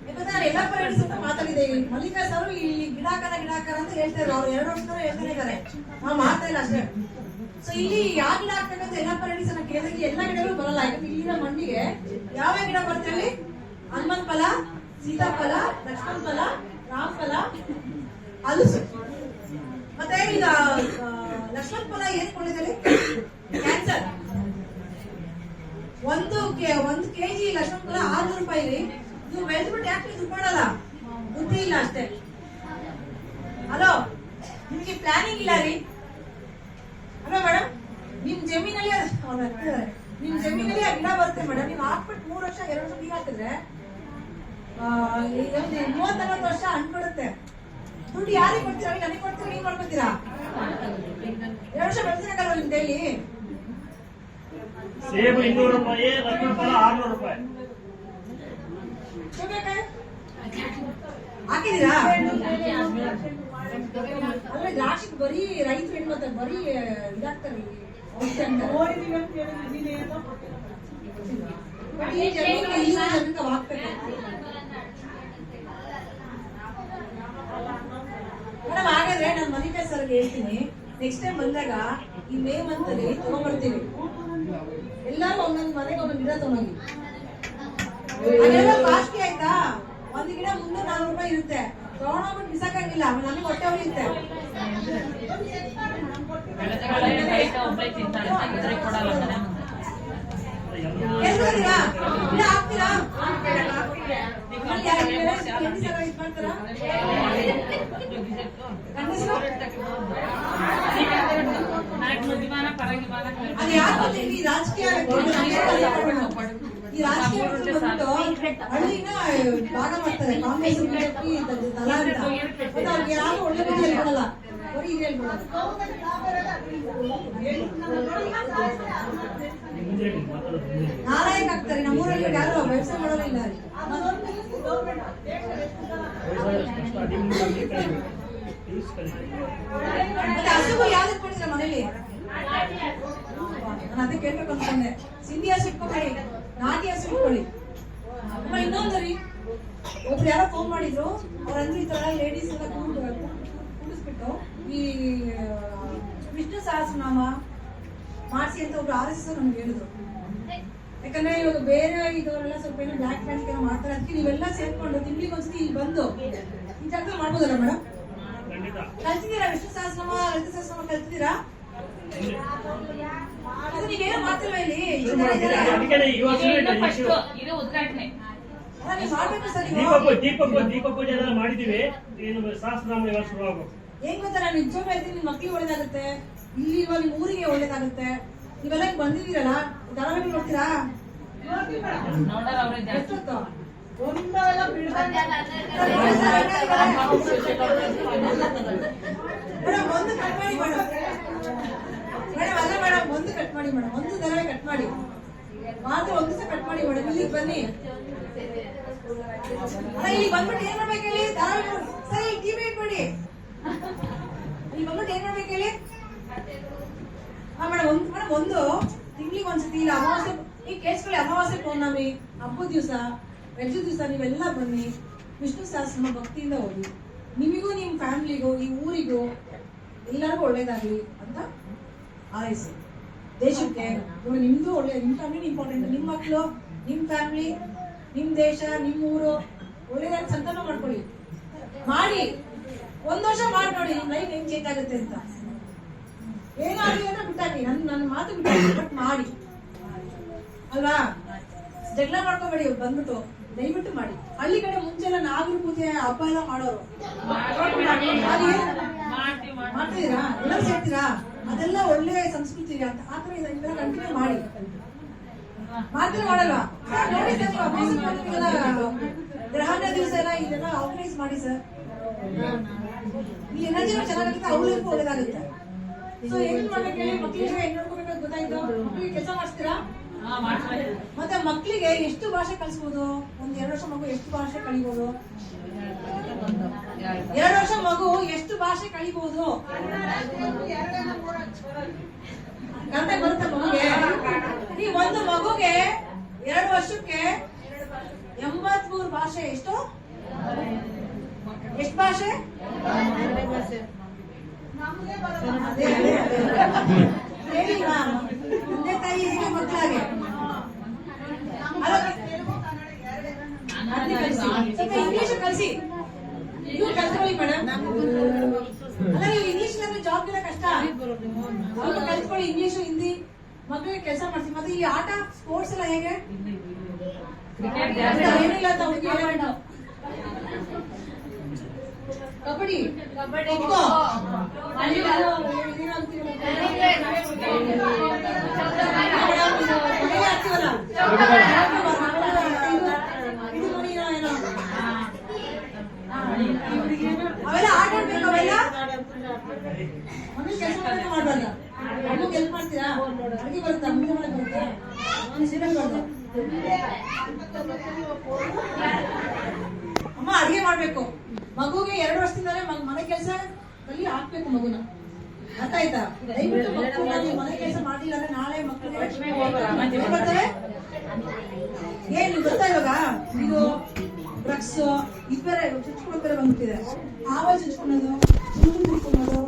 ಯಾಕಂದ್ರೆ ನಾನು ಎಲ್ಲಾ ಪರ್ಯಟಿಸ್ ಅಂತ ಮಾತಾಡಿದ್ದೇವೆ. ಮಲ್ಲಿಕಾ ಸರ್ ಇಲ್ಲಿ ಗಿಡಾಕಾರ ಅಂತ ಹೇಳ್ತಾ ಇದ್ರು. ಅವ್ರು 2 ವರ್ಷ ಹೇಳ್ತಾನೆ ಇದ್ದಾರೆ, ನಾವು ಮಾಡ್ತಾ ಇಲ್ಲ ಅಷ್ಟೇ. ಸೊ ಇಲ್ಲಿ ಯಾವ ಗಿಡ ಹಾಕ್ಬೇಕಂತ ಎಲ್ಲಾ ಪರ್ಯಟಿಸ್ ಅನ್ನ ಕೇಳಿದಾಗ ಎಲ್ಲಾ ಗಿಡಗಳು ಬರಲ್ಲ. ಯಾಕಂದ್ರೆ ಇಲ್ಲಿನ ಮಣ್ಣಿಗೆ ಯಾವ ಗಿಡ ಬರ್ತೇವೆ? ಹನುಮನ್ ಫಲ, ಸೀತಾಫಲ, ಲಕ್ಷ್ಮಣ್ ಫಲ, ರಾಮ್ ಫಲ, ಹಲಸು. ಮತ್ತೆ ಈಗ ಲಕ್ಷ್ಮಣ್ ಫಲ ಏನ್ ಕೊಂಡಿದ್ದಾರೆ? ಕ್ಯಾನ್ಸರ್. 1 kg ಲಕ್ಷ್ಮಣ್ ಫಲ 600 ರೂಪಾಯಿ ರೀ. ನೀವು ಬೆಳೆದ್ಬಿಟ್ಟು ಯಾಕೆ ದುಡ್ಡು ಮಾಡಲ್ಲ? ಬುದ್ಧಿ ಇಲ್ಲ ಅಷ್ಟೇ. ಹಲೋ, ನಿಮ್ಗೆ ಪ್ಲಾನಿಂಗ್ ಇಲ್ಲ ರೀ. ಅಲ್ಲ ಮೇಡಮ್, ನಿಮ್ ಜಮೀನಲ್ಲಿ ಆ ಗಿಡ ಬರುತ್ತೆ ಮೇಡಮ್. ನೀವು ಹಾಕ್ಬಿಟ್ಟು 3 ವರ್ಷ 2 ವರ್ಷ ನೀರ್ ಹಾಕಿದ್ರೆ 30-40 ವರ್ಷ ಹಣ್ಣು ಕೊಡುತ್ತೆ. ದುಡ್ಡು ಯಾರಿಗೆ ಕೊಡ್ತೀರಾ? ನನಗೆ ಕೊಡ್ತೀರಾ? ನೀವ್ ಮಾಡ್ಕೊತೀರಾ? 2 ವರ್ಷ ಬೆಳೆಸಿರಕ್ಕಲ್ವ ನಿಮ್ ಡೈಲಿ? ಸೇಬು 200 ರೂಪಾಯಿ, ಲಕ್ಷ್ಮಣ ಫಲ 600 ರೂಪಾಯಿ. ಹಾಕಿದೀರಾ? ಅಲ್ಲ ದ್ರಾಕ್ಷಿ ಬರೀ ರೈತರು ಏನ್ ಮಾಡ್ತಾರೆ, ಬರೀ ಇದಾಗ್ತಾರೆ ಔಷಧಿ ಅಂತಾರೆ. ನೋಡಿದೀವಿ ಅಂತ ಹೇಳಿದ್ರೆ ನೀನೇ ಏನೋ ಕೊಟ್ಟಿಲ್ಲ. ಬಟ್ ಈ ಜನರಿಗೆ ಈ ಜನಕ್ಕೆ ಹಾಕ್ಬೇಕು. ಮೇಡಮ್ ಹಾಗಾದ್ರೆ ನಾನು ಮಲ್ಲಿಕಾ ಸರ್ಗೆ ಹೇಳ್ತೀನಿ, ನೆಕ್ಸ್ಟ್ ಟೈಮ್ ಬಂದಾಗ ಈ ಮೇ ಮಂತ್ ಅಲ್ಲಿ ತಗೊಂಡ್ಬರ್ತೀವಿ. ಎಲ್ಲರೂ ಒಂದೊಂದು ಮನೆಗೆ ಒಂದೊಂದು ಗಿಡ ತಗೊಂಡೋಗಿ. ಅದೆಲ್ಲ ಕಾಸ್ಟ್ಲಿ ಆಯ್ತಾ, ಒಂದು ಗಿಡ 300-400 ರೂಪಾಯಿ ಇರುತ್ತೆ. ತಗೊಂಡೋಗ್ಬಿಟ್ಟು ಬಿಸಾಕಂಗಿಲ್ಲ, ಆಮೇಲೆ ನಮಗೆ ಹೊಟ್ಟೆ ಉಳಿಯುತ್ತೆ. ಒಬ್ಬಳೆ ತಿಂತಾಳೆ, ತೆಗೆದ್ರೆ ಕೊಡಲ್ಲ ಮನೆ ಮುಂದೆ. ಹೇಳ್ತೀರಾ ಗಿಡ ಹಾಕ್ತೀರಾ? ಇದು ಮಾಡ್ತಾರಾ? ಗಂಡಸರು? ಅದು ಯಾಕೆ ಗೊತ್ತಿಲ್ಲ, ಈ ರಾಜಕೀಯ ಈ ರಾಜಕೀಯ ಬಂದ್ಬಿಟ್ಟು ಹಳ್ಳಿನ ಭಾಗ ಮಾಡ್ತಾರೆ. ಕಾಂಗ್ರೆಸ್ ಬಿಜೆಪಿ ದಳ ಅಂತ. ಮತ್ತೆ ಅವ್ರಿಗೆ ಯಾರು ಒಳ್ಳೆ ಬುದ್ಧಿ ಹೇಳ್ಕೊಡಲ್ಲ, ಬರೀ ಇದು ಹೇಳ್ಕೊಡಲ್ಲ. ನಾರಾಯಕ ಆಗ್ತಾರೆ. ನಮ್ಮೂರಲ್ಲಿ ಯಾರು ವ್ಯವಸಾಯ ಮಾಡೋದಿಲ್ಲ. ಮತ್ತೆ ಹಸುಗಳು ಯಾವ್ದಕ್ಕೆ ಕೊಟ್ಟಿದ್ರ ಮನೇಲಿ? ನಾನು ಅದಕ್ಕೆ ಕೇಳ್ಬೇಕು ಅನ್ಕೊಂಡೆ. ಸಿಂಧಿ ಹಸು ಇಟ್ಕೊಬೇಡಿ, ನಾಟಿ ಹಸು ಇಟ್ಕೊಳ್ಳಿ. ಅಮ್ಮ ಇನ್ನೊಂದು ರೀ, ಒಬ್ರು ಯಾರೋ ಫೋನ್ ಮಾಡಿದ್ರು, ಅವ್ರಂದ್ರೆ ಈ ತರ ಲೇಡೀಸ್ ಎಲ್ಲ ಕೂಡಿಸ್ಬಿಟ್ಟು ಈ ವಿಷ್ಣು ಸಹಸ್ರನಾಮ ಮಾಡಿಸಿ ಅಂತ ಒಬ್ರು RSS ನಮ್ಗೆ ಹೇಳಿದ್ರು. ಯಾಕಂದ್ರೆ ಇವಾಗ ಬೇರೆ ಇದವರೆಲ್ಲ ಸ್ವಲ್ಪ ಏನೋ ಬ್ಲಾಕ್ ಮ್ಯಾಜಿಕ್ ಏನೋ ಮಾಡ್ತಾರೆ. ಅದಕ್ಕೆ ನೀವೆಲ್ಲ ಸೇರ್ಕೊಂಡು ತಿಂಗಳಿಗೆ ಒಂದ್ಸತಿ ಇಲ್ಲಿ ಬಂದು ಈ ಜಾಗ ಮಾಡ್ಬೋದಲ್ಲ ಮೇಡಮ್? ಕಲ್ತಿದ್ದೀರಾ ವಿಷ್ಣು ಸಹಸ್ರನಾಮ, ಲಲಿತ ಸಹಸ್ರನಾಮ ಕಲ್ತಿದ್ದೀರಾ? ಅದು ನೀವೇನೋ ಮಾಡ್ತಿಲ್ವಾ ಇಲ್ಲಿ? ಇದು ಉದ್ಘಾಟನೆ ನೀವು ಮಾಡ್ಬೇಕು ಸರ್. ದೀಪ ಪೂಜೆ ಎಲ್ಲ ಮಾಡಿದೀವಿ. ಏನು ಸಹಸ್ರನಾಮ ಇವಾಗ ಶುರು ಆಗ್ಬೇಕು. ಏನ್ ಗೊತ್ತಾ, ನಾನು ನಿಜವಾಗ್ಲೂ ಹೇಳ್ತೀನಿ, ನಿಮ್ ಮಕ್ಳಿಗೆ ಒಳ್ಳೇದಾಗುತ್ತೆ, ಇಲ್ಲಿ ಇರುವ ನಿಮ್ ಊರಿಗೆ ಒಳ್ಳೇದಾಗುತ್ತೆ. ನೀವೆಲ್ಲ ಈಗ ಬಂದಿದ್ದೀರಲ್ಲ, ಧಾರಾವಾಹಿ ನೋಡ್ತೀರಾ? ನೋಡೋರು ಅವ್ರೆ ಜಾಸ್ತಿ. ಎಷ್ಟೊತ್ತು? ಒಂದೆಲ್ಲ ಬಿಡ್ದಂಗೆ ಮೇಡಮ್ ಒಂದು ಕಟ್ ಮಾಡಿ ಮೇಡಮ್. ಮೇಡಮ್ ಅಲ್ಲ ಮೇಡಮ್, ಒಂದು ಕಟ್ ಮಾಡಿ ಮೇಡಮ್, ಒಂದು ಧಾರಾವಾಹಿ ಕಟ್ ಮಾಡಿ ಮಾತ್ರ, ಒಂದು ದಿವಸ ಕಟ್ ಮಾಡಿ ಮೇಡಮ್. ಇಲ್ಲಿಗೆ ಬನ್ನಿ. ಇಲ್ಲಿ ಬಂದ್ಬಿಟ್ಟು ಏನ್ ಮಾಡ್ಬೇಕು ಹೇಳಿ? ಧಾರಾವಾಹಿ ಸರಿ ಟಿವಿ ಇಟ್ಬಿಡಿ. ಇಲ್ಲಿ ಬಂದ್ಬಿಟ್ಟು ಏನ್ ಮಾಡ್ಬೇಕು ಹೇಳಿ? ಮೇಡಮ್ ಒಂದು ತಿಂಗಳಿಗೆ ಒಂದ್ಸತಿ ಇಲ್ಲ, ಅಮಾವಾಸ್ಯೆ ಈಗ ಕೇಳಿಸ್ಕೊಳ್ಳಿ. ಅಮಾವಾಸ್ಯೆ ಪೌರ್ಣಮಿ, ಹಬ್ಬದ ದಿವಸ, ರಜೆ ದಿವಸ ನೀವೆಲ್ಲ ಬನ್ನಿ, ವಿಷ್ಣು ಸಹಸ್ರನಾಮ ಭಕ್ತಿಯಿಂದ ಓದಿ. ನಿಮಗೂ ನಿಮ್ಮ ಫ್ಯಾಮಿಲಿಗೂ ಈ ಊರಿಗೂ ಎಲ್ಲರಿಗೂ ಒಳ್ಳೇದಾಗ್ಲಿ ಅಂತ ಹಾರೈಸಿ. ದೇಶಕ್ಕೆ ನಿಮ್ದು ಒಳ್ಳೆ, ನಿಮ್ಮ ಫ್ಯಾಮಿಲಿ ಇಂಪಾರ್ಟೆಂಟ್. ನಿಮ್ಮ ಮಕ್ಕಳು, ನಿಮ್ಮ ಫ್ಯಾಮಿಲಿ, ನಿಮ್ಮ ದೇಶ, ನಿಮ್ಮ ಊರು ಒಳ್ಳೇದಾಗಿ ಸಂತಾನ ಮಾಡ್ಕೊಳ್ಳಿ. ಮಾಡಿ 1 ವರ್ಷ ಮಾಡಿ ನೋಡಿ, ನಿಮ್ಮ ಲೈಫ್ ಹೆಂಗ್ ಚೇಂಜ್ ಆಗುತ್ತೆ ಅಂತ. ಏನಾಗಲಿ ಅಂದ್ರೆ ಬಿಟ್ಟಾಕಿ, ನನ್ನ ಮಾತು ಬಿಟ್ಟಾಕಿ, ಬಟ್ ಮಾಡಿ ಅಲ್ವಾ? ಜಗಳ ಮಾಡ್ಕೋಬೇಡಿ ಬಂದ್ಬಿಟ್ಟು, ದಯವಿಟ್ಟು ಮಾಡಿ. ಹಳ್ಳಿ ಕಡೆ ಮುಂಚೆಲ್ಲ ನಾಗರ ಪೂಜೆ ಹಬ್ಬ ಎಲ್ಲ ಮಾಡೋರು, ಮಾಡ್ತಿದ್ದೀರಾ? ಎಲ್ಲರೂ ಸೇರ್ತೀರಾ? ಅದೆಲ್ಲ ಒಳ್ಳೆ ಸಂಸ್ಕೃತಿ ಅಂತ. ಆತರ ಇದೆಲ್ಲ ಕಂಟಿನ್ಯೂ ಮಾಡಿ. ಮಾತ್ರ ಮಾಡಲ್ವಾ ನೋಡಿ ಸರ್? ಗ್ರಹಣ ದಿವಸ ಎಲ್ಲ ಇದೆಲ್ಲ ಆರ್ಗನೈಸ್ ಮಾಡಿ ಸರ್. ಈ ಎನರ್ಜಿನೂ ಚೆನ್ನಾಗುತ್ತೆ, ಅವ್ರಿಗೂ ಒಳ್ಳೇದಾಗುತ್ತೆ. ಸೊ ಏನ್ ಮಾಡ್ಬೇಕು ಹೇಳಿ? ಮಕ್ಳಿಗೆ ಹೆಣ್ ನೋಡ್ಕೋಬೇಕು ಗೊತ್ತಾಯ್ತು. ಮಕ್ಳಿಗೆ ಕೆಲಸ ಮಾಡಿಸ್ತೀರಾ? ಮತ್ತೆ ಮಕ್ಳಿಗೆ ಎಷ್ಟು ಭಾಷೆ ಕಲಿಸ್ಬೋದು? 1-2 ವರ್ಷ ಮಗು ಎಷ್ಟು ಭಾಷೆ ಕಲಿಬಹುದು? 2 ವರ್ಷ ಮಗು ಎಷ್ಟು ಭಾಷೆ ಕಲಿಬಹುದು? ಕನ್ನಡ ಬರುತ್ತೆ ಮಗುಗೆ? ಈ ಒಂದು ಮಗುಗೆ 2 ವರ್ಷಕ್ಕೆ 83 ಭಾಷೆ. ಎಷ್ಟು ಭಾಷೆ? ಹೇಳಿಲ್ವಾ? ತಂದೆ ತಾಯಿ ಹೇಗೆ ಮಕ್ಕಳಾಗೆ ಸ್ವಲ್ಪ ಇಂಗ್ಲಿಷ್ ಕಲಿಸಿ. ನೀವು ಕಲ್ತ್ಕೊಳ್ಳಿ ಮೇಡಮ್. ಅಲ್ಲ ನೀವು ಇಂಗ್ಲಿಷ್ ಜಾಬ್ ಇಲ್ಲ, ಕಷ್ಟ. ಸ್ವಲ್ಪ ಕಲ್ತ್ಕೊಳ್ಳಿ ಇಂಗ್ಲಿಷ್, ಹಿಂದಿ. ಮಕ್ಕಳಿಗೆ ಕೆಲಸ ಮಾಡ್ತೀವಿ. ಮತ್ತೆ ಈ ಆಟ ಸ್ಪೋರ್ಟ್ಸ್ ಎಲ್ಲ ಹೇಗೆ? ಏನಿಲ್ಲ ಅಂತ ಹುಡುಗಿ ಕಬಡ್ಡಿ, ಖೋ, ಅವೆಲ್ಲ ಆಟ ಆಡ್ಬೇಕು. ಅವೆಲ್ಲ ಮನೇಲಿ ಕೆಲಸ ಮಾಡ್ಬಾರ್ದ? ಅಮ್ಮಗೆ ಹೆಲ್ಪ್ ಮಾಡ್ತೀರಾ? ಅಡುಗೆ ಬರುತ್ತಾ? ಮುಂದೆ ಮಾಡಕ್ ಬರುತ್ತಾ? ಅಮ್ಮ ಅಡುಗೆ ಮಾಡ್ಬೇಕು. ಮಗುಗೆ 2 ವರ್ಷದಿಂದಾನೇ ಮನೆ ಕೆಲಸ ಅಲ್ಲಿ ಹಾಕ್ಬೇಕು ಮಗುನ. ಅರ್ಥ ಆಯ್ತಾ? ದಯವಿಟ್ಟು ಮಕ್ಕಳು ನೀವು ಮನೆ ಕೆಲಸ ಮಾಡಿಲ್ಲ ಅಂದ್ರೆ ನಾಳೆ ಮಕ್ಕಳಿಗೆ ಏನ್ ಮಾಡ್ತಾರೆ? ಏನ್ ಗೊತ್ತಾ ಇವಾಗ ಇದು ಡ್ರಗ್ಸ್ ಇದು ಬೇರೆ ಚುಚ್ಕೊಳ್ಳೋದು ಬೇರೆ ಬಂದ್ಬಿಟ್ಟಿದೆ. ಆವಾಜ್ ಚುಚ್ಕೊಳ್ಳೋದು, ಸುಮ್ಮನೆ ತಿಳ್ಕೊಳ್ಳೋದು,